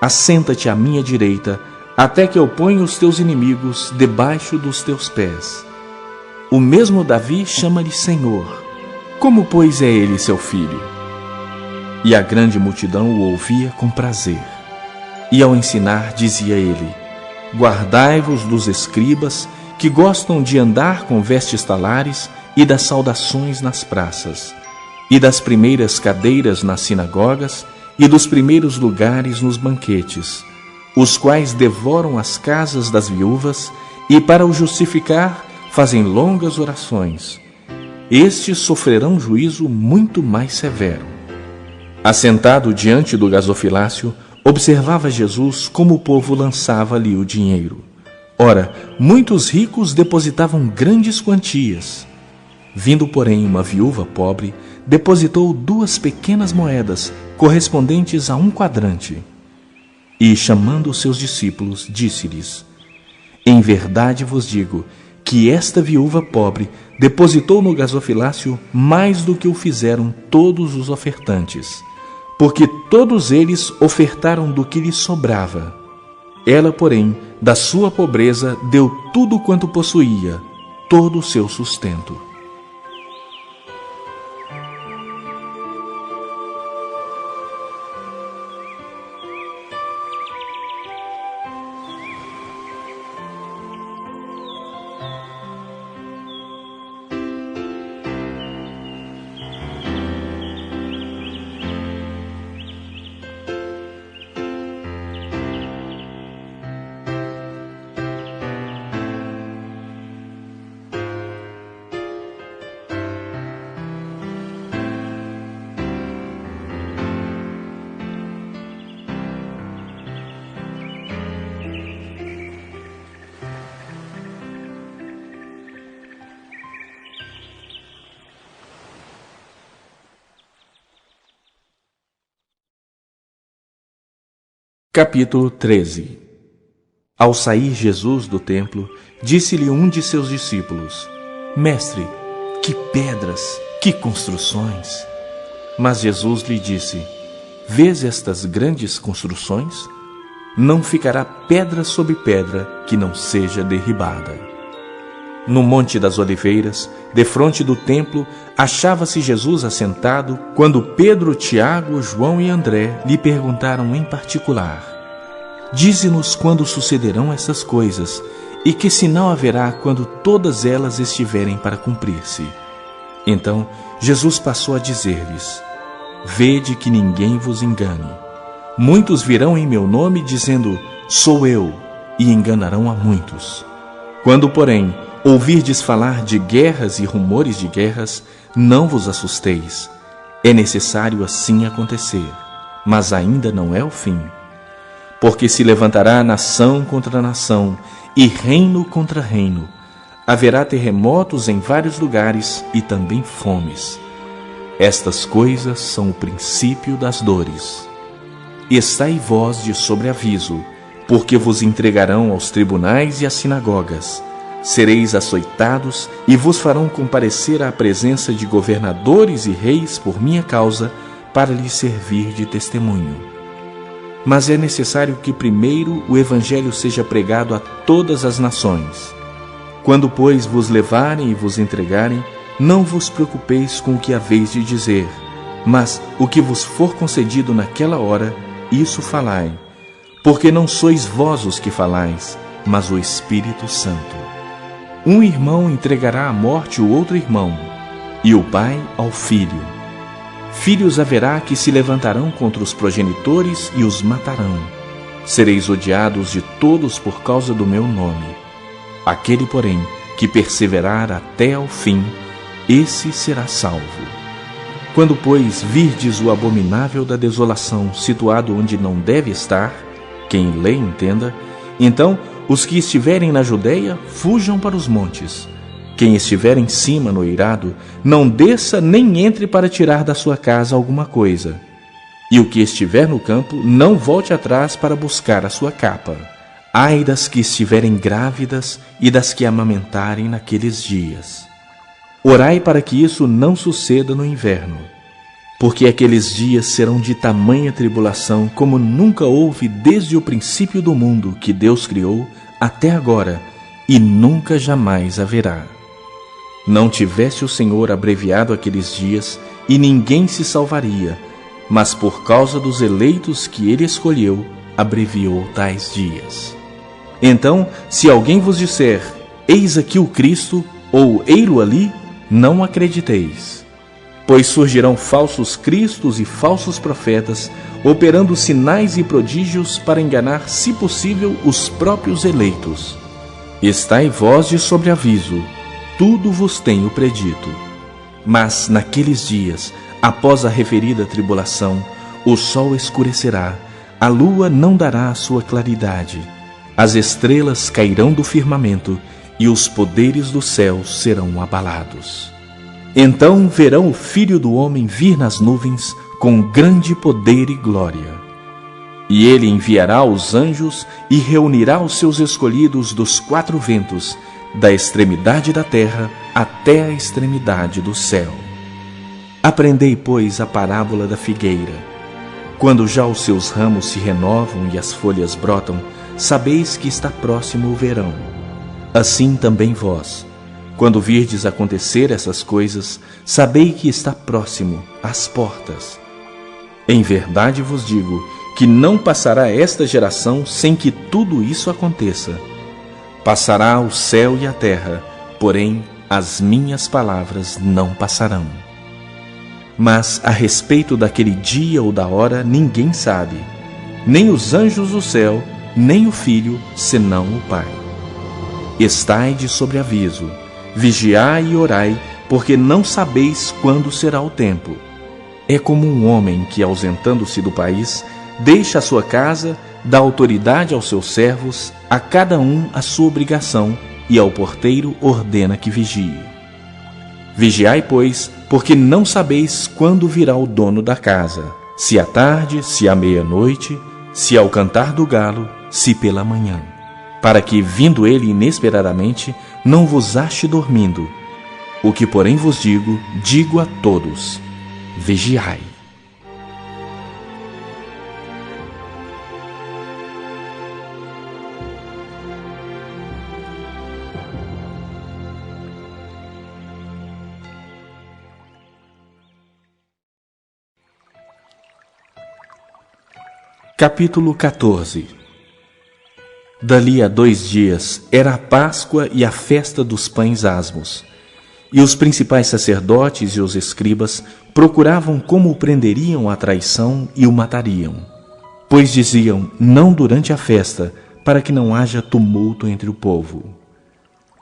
Assenta-te à minha direita, até que eu ponha os teus inimigos debaixo dos teus pés. O mesmo Davi chama-lhe Senhor. Como, pois, é ele seu filho? E a grande multidão o ouvia com prazer. E ao ensinar, dizia ele: Guardai-vos dos escribas, que gostam de andar com vestes talares e das saudações nas praças, e das primeiras cadeiras nas sinagogas, e dos primeiros lugares nos banquetes, os quais devoram as casas das viúvas e, para o justificar, fazem longas orações. Estes sofrerão juízo muito mais severo. Assentado diante do gasofilácio, observava Jesus como o povo lançava ali o dinheiro. Ora, muitos ricos depositavam grandes quantias. Vindo, porém, uma viúva pobre, depositou 2 pequenas moedas, correspondentes a 1 quadrante. E, chamando os seus discípulos, disse-lhes: Em verdade vos digo que esta viúva pobre depositou no gasofilácio mais do que o fizeram todos os ofertantes, porque todos eles ofertaram do que lhes sobrava. Ela, porém, da sua pobreza deu tudo quanto possuía, todo o seu sustento. Capítulo 13. Ao sair Jesus do templo, disse-lhe um de seus discípulos: Mestre, que pedras, que construções! Mas Jesus lhe disse: Vês estas grandes construções? Não ficará pedra sobre pedra que não seja derribada. No Monte das Oliveiras, defronte do templo, achava-se Jesus assentado, quando Pedro, Tiago, João e André lhe perguntaram em particular: Dize-nos quando sucederão essas coisas, e que sinal haverá quando todas elas estiverem para cumprir-se. Então Jesus passou a dizer-lhes: Vede que ninguém vos engane. Muitos virão em meu nome dizendo: Sou eu, e enganarão a muitos. Quando, porém, ouvirdes falar de guerras e rumores de guerras, não vos assusteis. É necessário assim acontecer, mas ainda não é o fim. Porque se levantará nação contra nação e reino contra reino. Haverá terremotos em vários lugares e também fomes. Estas coisas são o princípio das dores. Estai vós de sobreaviso, porque vos entregarão aos tribunais e às sinagogas. Sereis açoitados e vos farão comparecer à presença de governadores e reis por minha causa, para lhes servir de testemunho. Mas é necessário que primeiro o evangelho seja pregado a todas as nações. Quando, pois, vos levarem e vos entregarem, não vos preocupeis com o que haveis de dizer, mas o que vos for concedido naquela hora, isso falai, porque não sois vós os que falais, mas o Espírito Santo. Um irmão entregará à morte o outro irmão, e o pai ao filho. Filhos haverá que se levantarão contra os progenitores e os matarão. Sereis odiados de todos por causa do meu nome. Aquele, porém, que perseverar até ao fim, esse será salvo. Quando, pois, virdes o abominável da desolação situado onde não deve estar, quem lê entenda, então os que estiverem na Judeia fujam para os montes. Quem estiver em cima no eirado, não desça nem entre para tirar da sua casa alguma coisa. E o que estiver no campo, não volte atrás para buscar a sua capa. Ai das que estiverem grávidas e das que amamentarem naqueles dias. Orai para que isso não suceda no inverno, porque aqueles dias serão de tamanha tribulação como nunca houve desde o princípio do mundo que Deus criou até agora, e nunca jamais haverá. Não tivesse o Senhor abreviado aqueles dias, e ninguém se salvaria, mas por causa dos eleitos que ele escolheu, abreviou tais dias. Então, se alguém vos disser: Eis aqui o Cristo, ou ei-lo ali, não acrediteis. Pois surgirão falsos cristos e falsos profetas, operando sinais e prodígios para enganar, se possível, os próprios eleitos. Estai vós de sobreaviso, tudo vos tenho predito. Mas naqueles dias, após a referida tribulação, o sol escurecerá, a lua não dará a sua claridade, as estrelas cairão do firmamento e os poderes do céu serão abalados. Então verão o Filho do Homem vir nas nuvens com grande poder e glória. E ele enviará os anjos e reunirá os seus escolhidos dos quatro ventos, da extremidade da terra até a extremidade do céu. Aprendei, pois, a parábola da figueira. Quando já os seus ramos se renovam e as folhas brotam, sabeis que está próximo o verão. Assim também vós, quando virdes acontecer essas coisas, sabei que está próximo, às portas. Em verdade vos digo que não passará esta geração sem que tudo isso aconteça. Passará o céu e a terra, porém as minhas palavras não passarão. Mas a respeito daquele dia ou da hora ninguém sabe, nem os anjos do céu, nem o Filho, senão o Pai. Estai de sobreaviso, vigiai e orai, porque não sabeis quando será o tempo. É como um homem que, ausentando-se do país, deixa a sua casa, dá autoridade aos seus servos, a cada um a sua obrigação, e ao porteiro ordena que vigie. Vigiai, pois, porque não sabeis quando virá o dono da casa, se à tarde, se à meia-noite, se ao cantar do galo, se pela manhã, para que, vindo ele inesperadamente, não vos ache dormindo. O que, porém, vos digo, digo a todos: vigiai. Capítulo 14. Dali a 2 dias era a Páscoa e a festa dos pães asmos. E os principais sacerdotes e os escribas procuravam como o prenderiam à traição e o matariam. Pois diziam: não durante a festa, para que não haja tumulto entre o povo.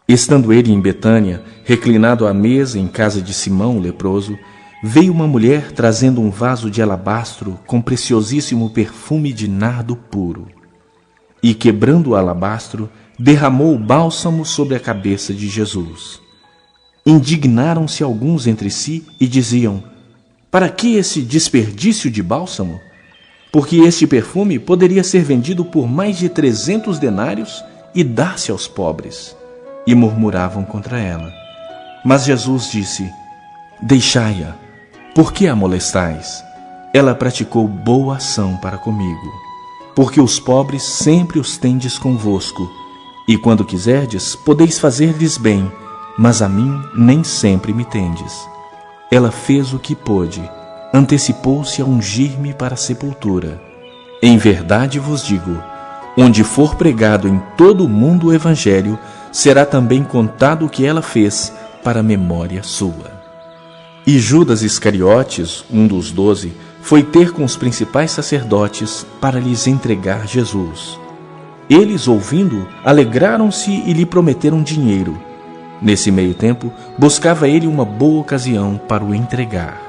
Estando ele em Betânia, reclinado à mesa em casa de Simão o leproso, veio uma mulher trazendo um vaso de alabastro com preciosíssimo perfume de nardo puro. E, quebrando o alabastro, derramou o bálsamo sobre a cabeça de Jesus. Indignaram-se alguns entre si e diziam: para que esse desperdício de bálsamo? Porque este perfume poderia ser vendido por mais de 300 denários e dar-se aos pobres. E murmuravam contra ela. Mas Jesus disse: deixai-a, por que a molestais? Ela praticou boa ação para comigo. Porque os pobres sempre os tendes convosco, e quando quiserdes, podeis fazer-lhes bem, mas a mim nem sempre me tendes. Ela fez o que pôde, antecipou-se a ungir-me para a sepultura. Em verdade vos digo, onde for pregado em todo o mundo o Evangelho, será também contado o que ela fez para memória sua. E Judas Iscariotes, um dos 12, foi ter com os principais sacerdotes para lhes entregar Jesus. Eles, ouvindo, alegraram-se e lhe prometeram dinheiro. Nesse meio tempo, buscava ele uma boa ocasião para o entregar.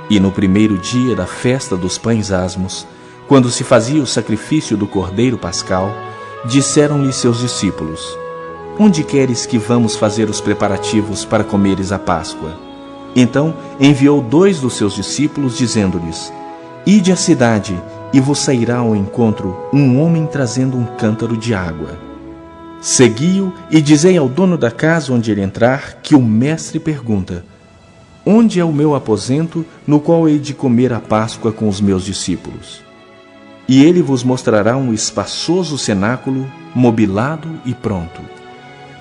E no primeiro dia da festa dos pães asmos, quando se fazia o sacrifício do cordeiro pascal, disseram-lhe seus discípulos: onde queres que vamos fazer os preparativos para comeres a Páscoa? Então enviou 2 dos seus discípulos, dizendo-lhes: ide à cidade, e vos sairá ao encontro um homem trazendo um cântaro de água. Segui-o e dizei ao dono da casa onde ele entrar que o mestre pergunta: onde é o meu aposento no qual hei de comer a Páscoa com os meus discípulos? E ele vos mostrará um espaçoso cenáculo, mobilado e pronto.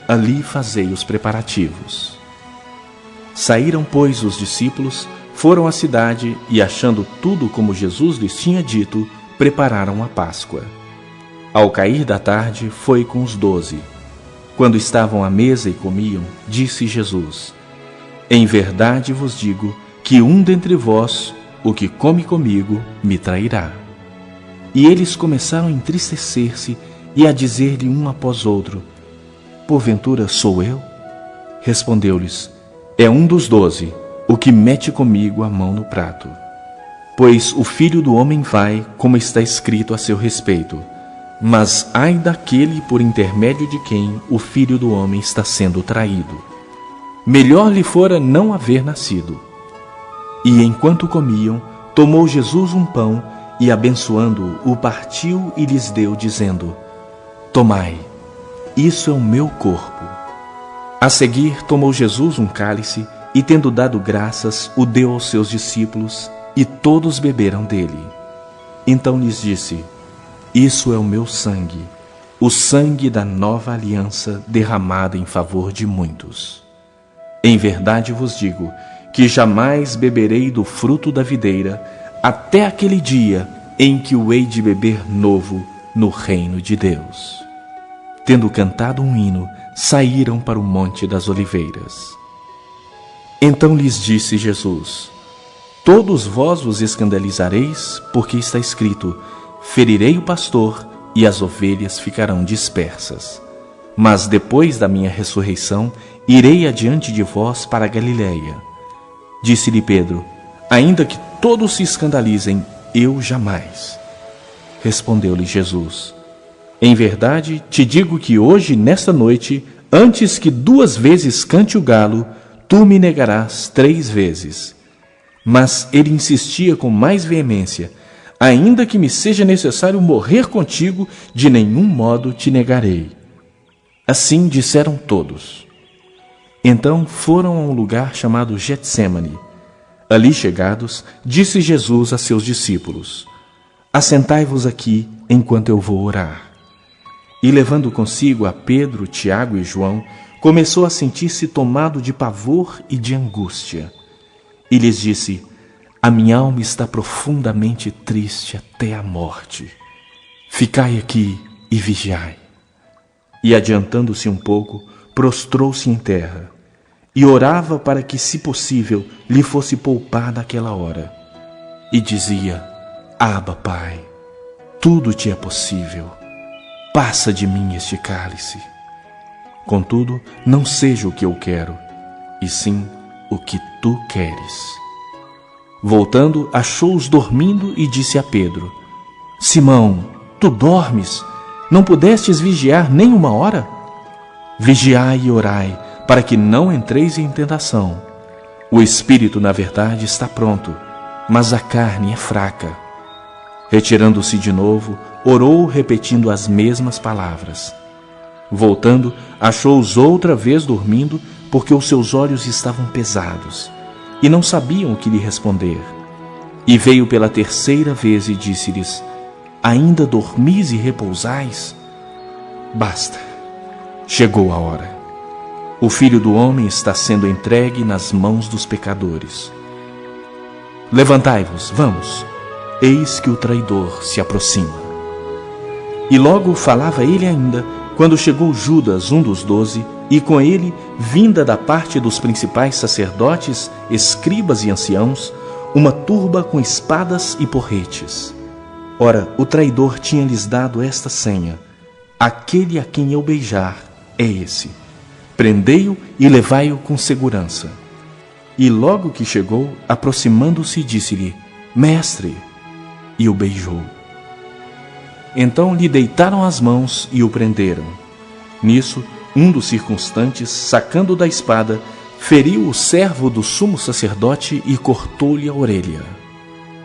Ali fazei os preparativos. Saíram, pois, os discípulos, foram à cidade e, achando tudo como Jesus lhes tinha dito, prepararam a Páscoa. Ao cair da tarde, foi com os 12. Quando estavam à mesa e comiam, disse Jesus: em verdade vos digo que um dentre vós, o que come comigo, me trairá. E eles começaram a entristecer-se e a dizer-lhe um após outro: porventura sou eu? Respondeu-lhes: é um dos 12, o que mete comigo a mão no prato. Pois o Filho do Homem vai, como está escrito a seu respeito. Mas ai daquele por intermédio de quem o Filho do Homem está sendo traído. Melhor lhe fora não haver nascido. E enquanto comiam, tomou Jesus um pão e, abençoando-o, o partiu e lhes deu, dizendo: tomai, isso é o meu corpo. A seguir, tomou Jesus um cálice e, tendo dado graças, o deu aos seus discípulos, e todos beberam dele. Então lhes disse: isso é o meu sangue, o sangue da nova aliança derramado em favor de muitos. Em verdade vos digo que jamais beberei do fruto da videira até aquele dia em que o hei de beber novo no reino de Deus. Tendo cantado um hino, saíram para o Monte das Oliveiras. Então lhes disse Jesus: todos vós vos escandalizareis, porque está escrito: ferirei o pastor e as ovelhas ficarão dispersas. Mas depois da minha ressurreição, irei adiante de vós para a Galiléia. Disse-lhe Pedro: ainda que todos se escandalizem, eu jamais. Respondeu-lhe Jesus: em verdade te digo que hoje, nesta noite, antes que 2 vezes cante o galo, tu me negarás 3 vezes. Mas ele insistia com mais veemência: ainda que me seja necessário morrer contigo, de nenhum modo te negarei. Assim disseram todos. Então foram a um lugar chamado Getsêmani. Ali chegados, disse Jesus a seus discípulos: assentai-vos aqui, enquanto eu vou orar. E levando consigo a Pedro, Tiago e João, começou a sentir-se tomado de pavor e de angústia. E lhes disse: a minha alma está profundamente triste até a morte. Ficai aqui e vigiai. E adiantando-se um pouco, prostrou-se em terra, e orava para que, se possível, lhe fosse poupada aquela hora. E dizia: Abba, Pai, tudo te é possível. Passa de mim este cálice. Contudo, não seja o que eu quero, e sim o que tu queres. Voltando, achou-os dormindo e disse a Pedro: Simão, tu dormes? Não pudestes vigiar nem 1 hora? Vigiai e orai, para que não entreis em tentação. O espírito, na verdade, está pronto, mas a carne é fraca. Retirando-se de novo, orou, repetindo as mesmas palavras. Voltando, achou-os outra vez dormindo, porque os seus olhos estavam pesados, e não sabiam o que lhe responder. E veio pela 3ª vez e disse-lhes: ainda dormis e repousais? Basta, chegou a hora. O Filho do Homem está sendo entregue nas mãos dos pecadores. Levantai-vos, vamos, eis que o traidor se aproxima. E logo falava ele ainda, quando chegou Judas, um dos 12, e com ele, vinda da parte dos principais sacerdotes, escribas e anciãos, uma turba com espadas e porretes. Ora, o traidor tinha-lhes dado esta senha: aquele a quem eu beijar é esse. Prendei-o e levai-o com segurança. E logo que chegou, aproximando-se, disse-lhe: Mestre! E o beijou. Então lhe deitaram as mãos e o prenderam. Nisso, um dos circunstantes, sacando da espada, feriu o servo do sumo sacerdote e cortou-lhe a orelha.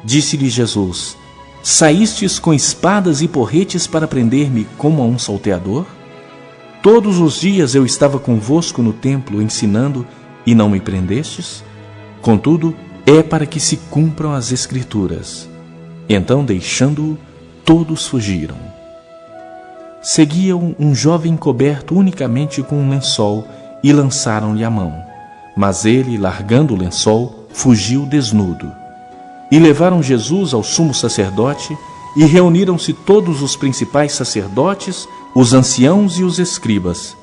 Disse-lhe Jesus: saístes com espadas e porretes para prender-me como a um salteador? Todos os dias eu estava convosco no templo ensinando e não me prendestes? Contudo, é para que se cumpram as Escrituras. Então, deixando-o, todos fugiram. Seguiam um jovem coberto unicamente com um lençol e lançaram-lhe a mão. Mas ele, largando o lençol, fugiu desnudo. E levaram Jesus ao sumo sacerdote, e reuniram-se todos os principais sacerdotes, os anciãos e os escribas.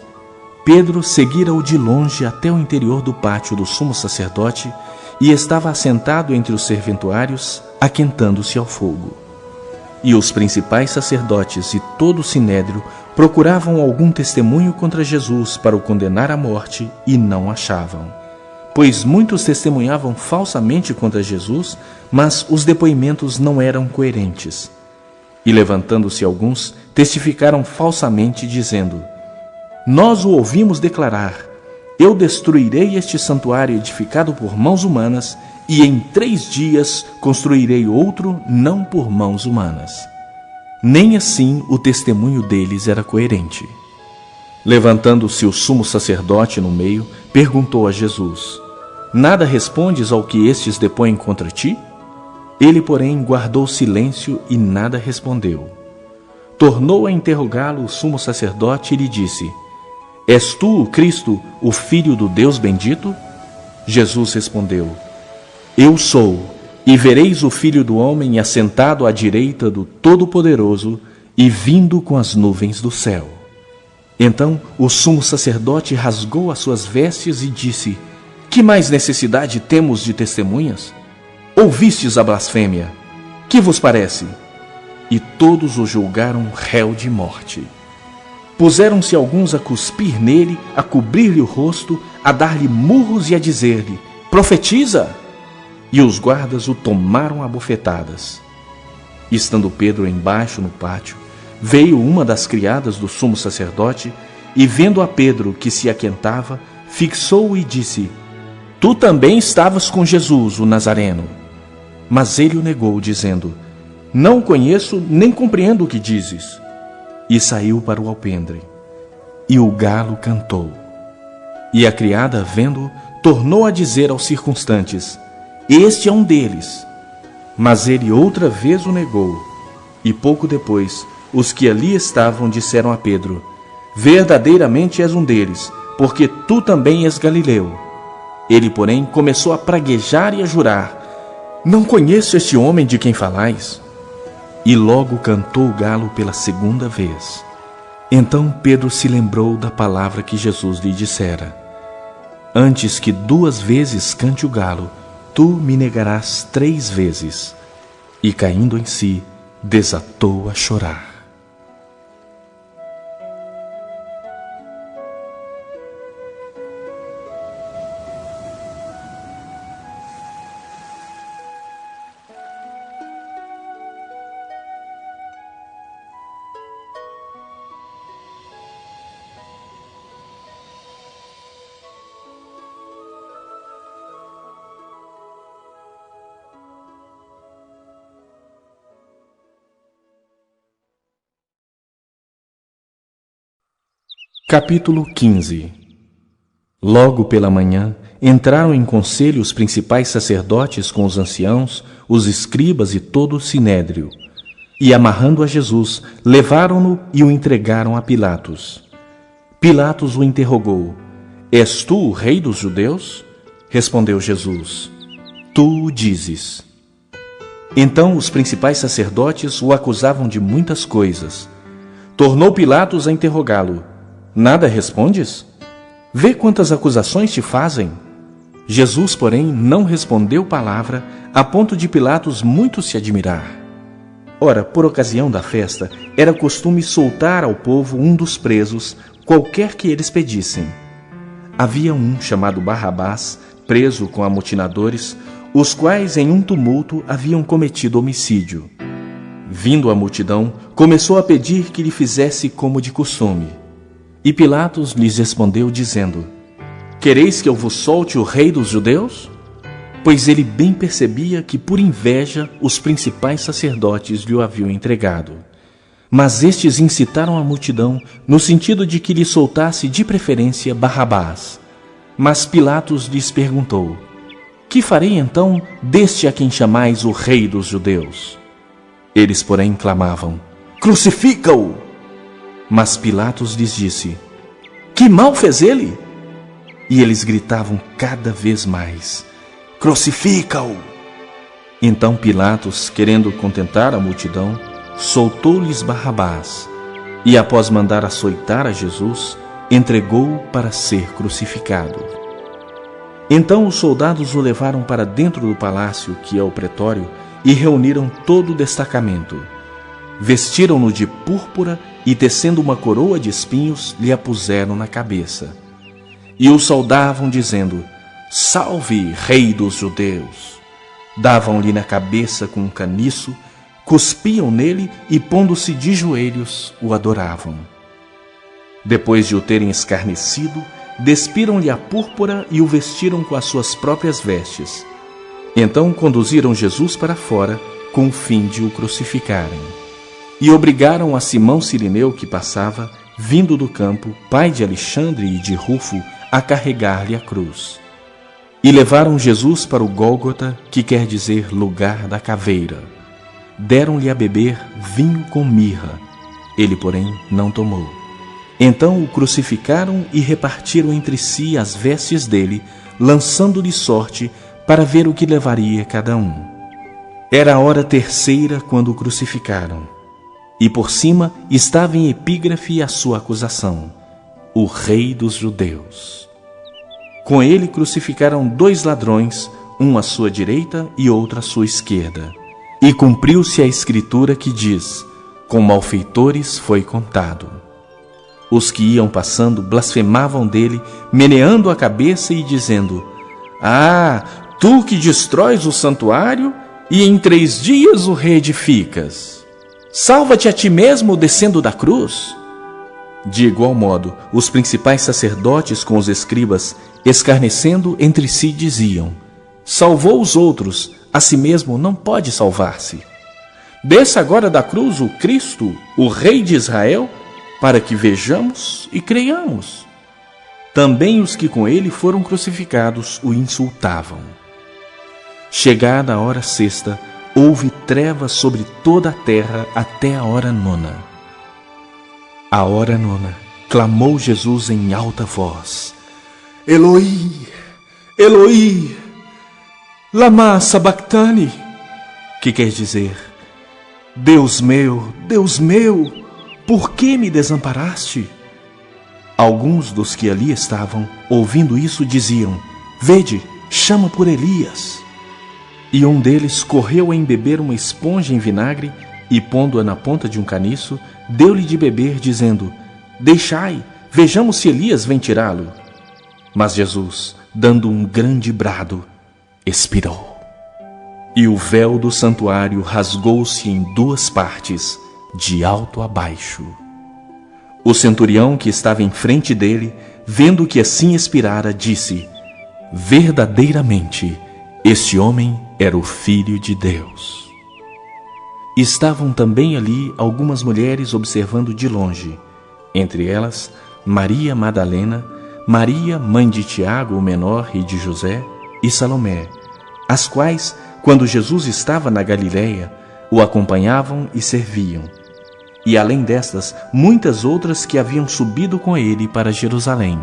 Pedro seguira-o de longe até o interior do pátio do sumo sacerdote, e estava assentado entre os serventuários, aquentando-se ao fogo. E os principais sacerdotes e todo o sinédrio procuravam algum testemunho contra Jesus para o condenar à morte e não achavam. Pois muitos testemunhavam falsamente contra Jesus, mas os depoimentos não eram coerentes. E levantando-se alguns, testificaram falsamente, dizendo: Nós o ouvimos declarar: Eu destruirei este santuário edificado por mãos humanas, e em 3 dias construirei outro não por mãos humanas. Nem assim o testemunho deles era coerente. Levantando-se o sumo sacerdote no meio, perguntou a Jesus: Nada respondes ao que estes depõem contra ti? Ele, porém, guardou silêncio e nada respondeu. Tornou a interrogá-lo o sumo sacerdote e lhe disse: És tu o Cristo, o Filho do Deus bendito? Jesus respondeu: Eu sou, e vereis o Filho do Homem assentado à direita do Todo-Poderoso e vindo com as nuvens do céu. Então o sumo sacerdote rasgou as suas vestes e disse: Que mais necessidade temos de testemunhas? Ouvistes a blasfêmia. Que vos parece? E todos o julgaram réu de morte. Puseram-se alguns a cuspir nele, a cobrir-lhe o rosto, a dar-lhe murros e a dizer-lhe: Profetiza! E os guardas o tomaram a bofetadas. Estando Pedro embaixo no pátio, veio uma das criadas do sumo sacerdote e, vendo a Pedro que se aquentava, fixou-o e disse: Tu também estavas com Jesus, o Nazareno. Mas ele o negou, dizendo: Não o conheço, nem compreendo o que dizes. E saiu para o alpendre. E o galo cantou. E a criada, vendo-o, tornou a dizer aos circunstantes: Este é um deles. Mas ele outra vez o negou. E pouco depois, os que ali estavam disseram a Pedro: Verdadeiramente és um deles, porque tu também és galileu. Ele, porém, começou a praguejar e a jurar: Não conheço este homem de quem falais. E logo cantou o galo pela 2ª vez. Então Pedro se lembrou da palavra que Jesus lhe dissera: Antes que 2 vezes cante o galo, tu me negarás 3 vezes. E caindo em si, desatou a chorar. Capítulo 15. Logo pela manhã, entraram em conselho os principais sacerdotes com os anciãos, os escribas e todo o sinédrio. E, amarrando a Jesus, levaram-no e o entregaram a Pilatos. Pilatos o interrogou: És tu o rei dos judeus? Respondeu Jesus: Tu o dizes. Então os principais sacerdotes o acusavam de muitas coisas. Tornou Pilatos a interrogá-lo: Nada respondes? Vê quantas acusações te fazem. Jesus, porém, não respondeu palavra, a ponto de Pilatos muito se admirar. Ora, por ocasião da festa, era costume soltar ao povo um dos presos, qualquer que eles pedissem. Havia um chamado Barrabás, preso com amotinadores, os quais em um tumulto haviam cometido homicídio. Vindo a multidão, começou a pedir que lhe fizesse como de costume. E Pilatos lhes respondeu, dizendo: Quereis que eu vos solte o rei dos judeus? Pois ele bem percebia que por inveja os principais sacerdotes lhe o haviam entregado. Mas estes incitaram a multidão no sentido de que lhe soltasse de preferência Barrabás. Mas Pilatos lhes perguntou: Que farei então deste a quem chamais o rei dos judeus? Eles, porém, clamavam: Crucifica-o! Mas Pilatos lhes disse: Que mal fez ele? E eles gritavam cada vez mais: Crucifica-o! Então Pilatos, querendo contentar a multidão, soltou-lhes Barrabás, e após mandar açoitar a Jesus, entregou-o para ser crucificado. Então os soldados o levaram para dentro do palácio, que é o pretório, e reuniram todo o destacamento. Vestiram-no de púrpura e, tecendo uma coroa de espinhos, lhe a puseram na cabeça. E o saudavam, dizendo: Salve, Rei dos Judeus! Davam-lhe na cabeça com um caniço, cuspiam nele e, pondo-se de joelhos, o adoravam. Depois de o terem escarnecido, despiram-lhe a púrpura e o vestiram com as suas próprias vestes. Então conduziram Jesus para fora, com o fim de o crucificarem. E obrigaram a Simão Cirineu, que passava, vindo do campo, pai de Alexandre e de Rufo, a carregar-lhe a cruz. E levaram Jesus para o Gólgota, que quer dizer lugar da caveira. Deram-lhe a beber vinho com mirra. Ele, porém, não tomou. Então o crucificaram e repartiram entre si as vestes dele, lançando-lhe sorte para ver o que levaria cada um. Era a hora terceira quando o crucificaram. E por cima estava em epígrafe a sua acusação: o Rei dos Judeus. Com ele crucificaram 2 ladrões, um à sua direita e outro à sua esquerda. E cumpriu-se a escritura que diz: com malfeitores foi contado. Os que iam passando blasfemavam dele, meneando a cabeça e dizendo: Ah, tu que destróis o santuário e em 3 dias o reedificas. Salva-te a ti mesmo descendo da cruz. De igual modo, os principais sacerdotes com os escribas, escarnecendo entre si, diziam: Salvou os outros, a si mesmo não pode salvar-se. Desça agora da cruz o Cristo, o Rei de Israel, para que vejamos e creiamos. Também os que com ele foram crucificados o insultavam. Chegada a hora sexta, houve trevas sobre toda a terra até a hora 9. À hora 9, clamou Jesus em alta voz: Eloi, Eloi, lama sabachthani, que quer dizer: Deus meu, por que me desamparaste? Alguns dos que ali estavam, ouvindo isso, diziam: Vede, chama por Elias. E um deles correu a embeber uma esponja em vinagre e, pondo-a na ponta de um caniço, deu-lhe de beber, dizendo: Deixai, vejamos se Elias vem tirá-lo. Mas Jesus, dando um grande brado, expirou. E o véu do santuário rasgou-se em 2 partes, de alto a baixo. O centurião que estava em frente dele, vendo que assim expirara, disse: Verdadeiramente, este homem era o Filho de Deus. Estavam também ali algumas mulheres observando de longe, entre elas Maria Madalena, Maria, mãe de Tiago, o menor, e de José, e Salomé, as quais, quando Jesus estava na Galiléia, o acompanhavam e serviam. E além destas, muitas outras que haviam subido com ele para Jerusalém.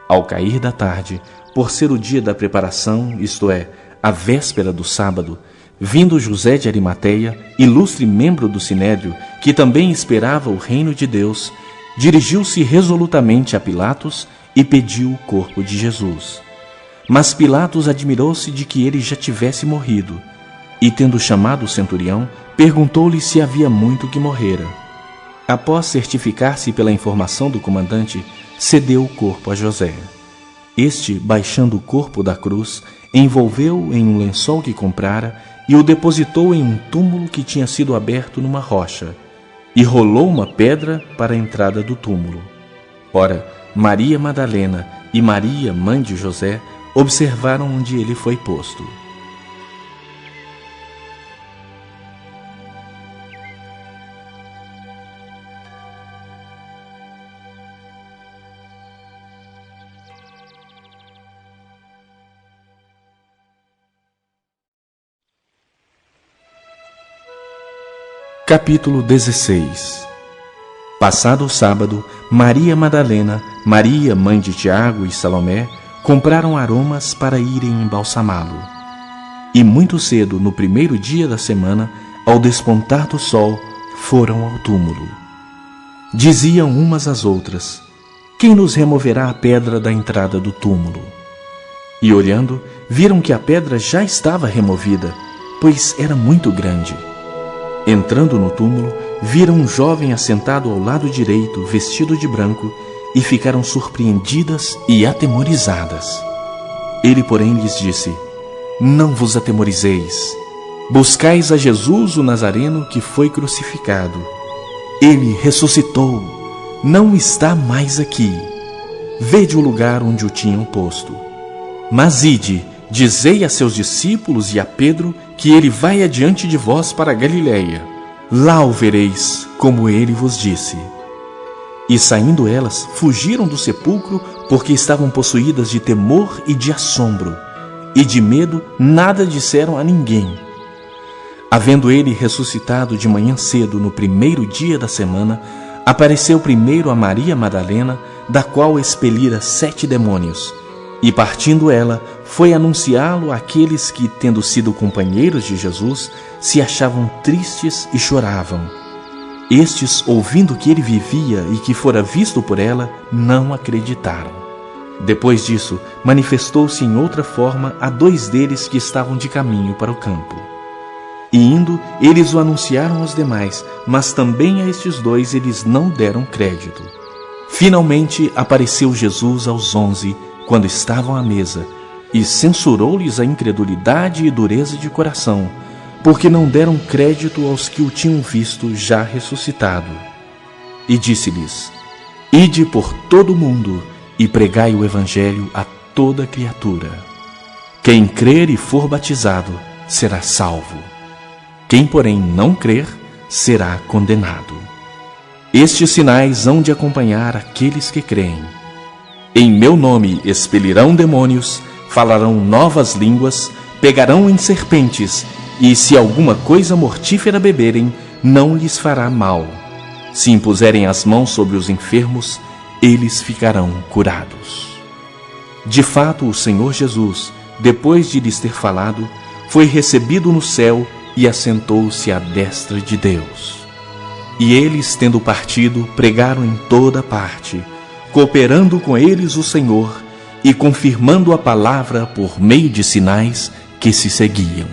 Ao cair da tarde, por ser o dia da preparação, isto é, a véspera do sábado, vindo José de Arimateia, ilustre membro do Sinédrio, que também esperava o reino de Deus, dirigiu-se resolutamente a Pilatos e pediu o corpo de Jesus. Mas Pilatos admirou-se de que ele já tivesse morrido, e tendo chamado o centurião, perguntou-lhe se havia muito que morrera. Após certificar-se pela informação do comandante, cedeu o corpo a José. Este, baixando o corpo da cruz, envolveu-o em um lençol que comprara e o depositou em um túmulo que tinha sido aberto numa rocha, e rolou uma pedra para a entrada do túmulo. Ora, Maria Madalena e Maria, mãe de José, observaram onde ele foi posto. Capítulo 16. Passado o sábado, Maria Madalena, Maria, mãe de Tiago e Salomé, compraram aromas para irem embalsamá-lo. E muito cedo, no primeiro dia da semana, ao despontar do sol, foram ao túmulo. Diziam umas às outras: Quem nos removerá a pedra da entrada do túmulo? E olhando, viram que a pedra já estava removida, pois era muito grande. Entrando no túmulo, viram um jovem assentado ao lado direito, vestido de branco, e ficaram surpreendidas e atemorizadas. Ele, porém, lhes disse: Não vos atemorizeis. Buscais a Jesus o Nazareno, que foi crucificado. Ele ressuscitou, não está mais aqui. Vede o lugar onde o tinham posto. Mas ide, dizei a seus discípulos e a Pedro que ele vai adiante de vós para a Galiléia. Lá o vereis, como ele vos disse. E saindo elas, fugiram do sepulcro, porque estavam possuídas de temor e de assombro, e de medo nada disseram a ninguém. Havendo ele ressuscitado de manhã cedo, no primeiro dia da semana, apareceu primeiro a Maria Madalena, da qual expelira 7 demônios, e partindo ela, foi anunciá-lo àqueles que, tendo sido companheiros de Jesus, se achavam tristes e choravam. Estes, ouvindo que ele vivia e que fora visto por ela, não acreditaram. Depois disso, manifestou-se em outra forma a 2 deles que estavam de caminho para o campo. E indo, eles o anunciaram aos demais, mas também a estes 2 eles não deram crédito. Finalmente apareceu Jesus aos 11, quando estavam à mesa, e censurou-lhes a incredulidade e dureza de coração, porque não deram crédito aos que o tinham visto já ressuscitado. E disse-lhes: Ide por todo o mundo e pregai o Evangelho a toda criatura. Quem crer e for batizado será salvo. Quem, porém, não crer será condenado. Estes sinais hão de acompanhar aqueles que creem. Em meu nome expelirão demônios, falarão novas línguas, pegarão em serpentes, e se alguma coisa mortífera beberem, não lhes fará mal. Se impuserem as mãos sobre os enfermos, eles ficarão curados. De fato, o Senhor Jesus, depois de lhes ter falado, foi recebido no céu e assentou-se à destra de Deus. E eles, tendo partido, pregaram em toda parte, cooperando com eles o Senhor e confirmando a palavra por meio de sinais que se seguiam.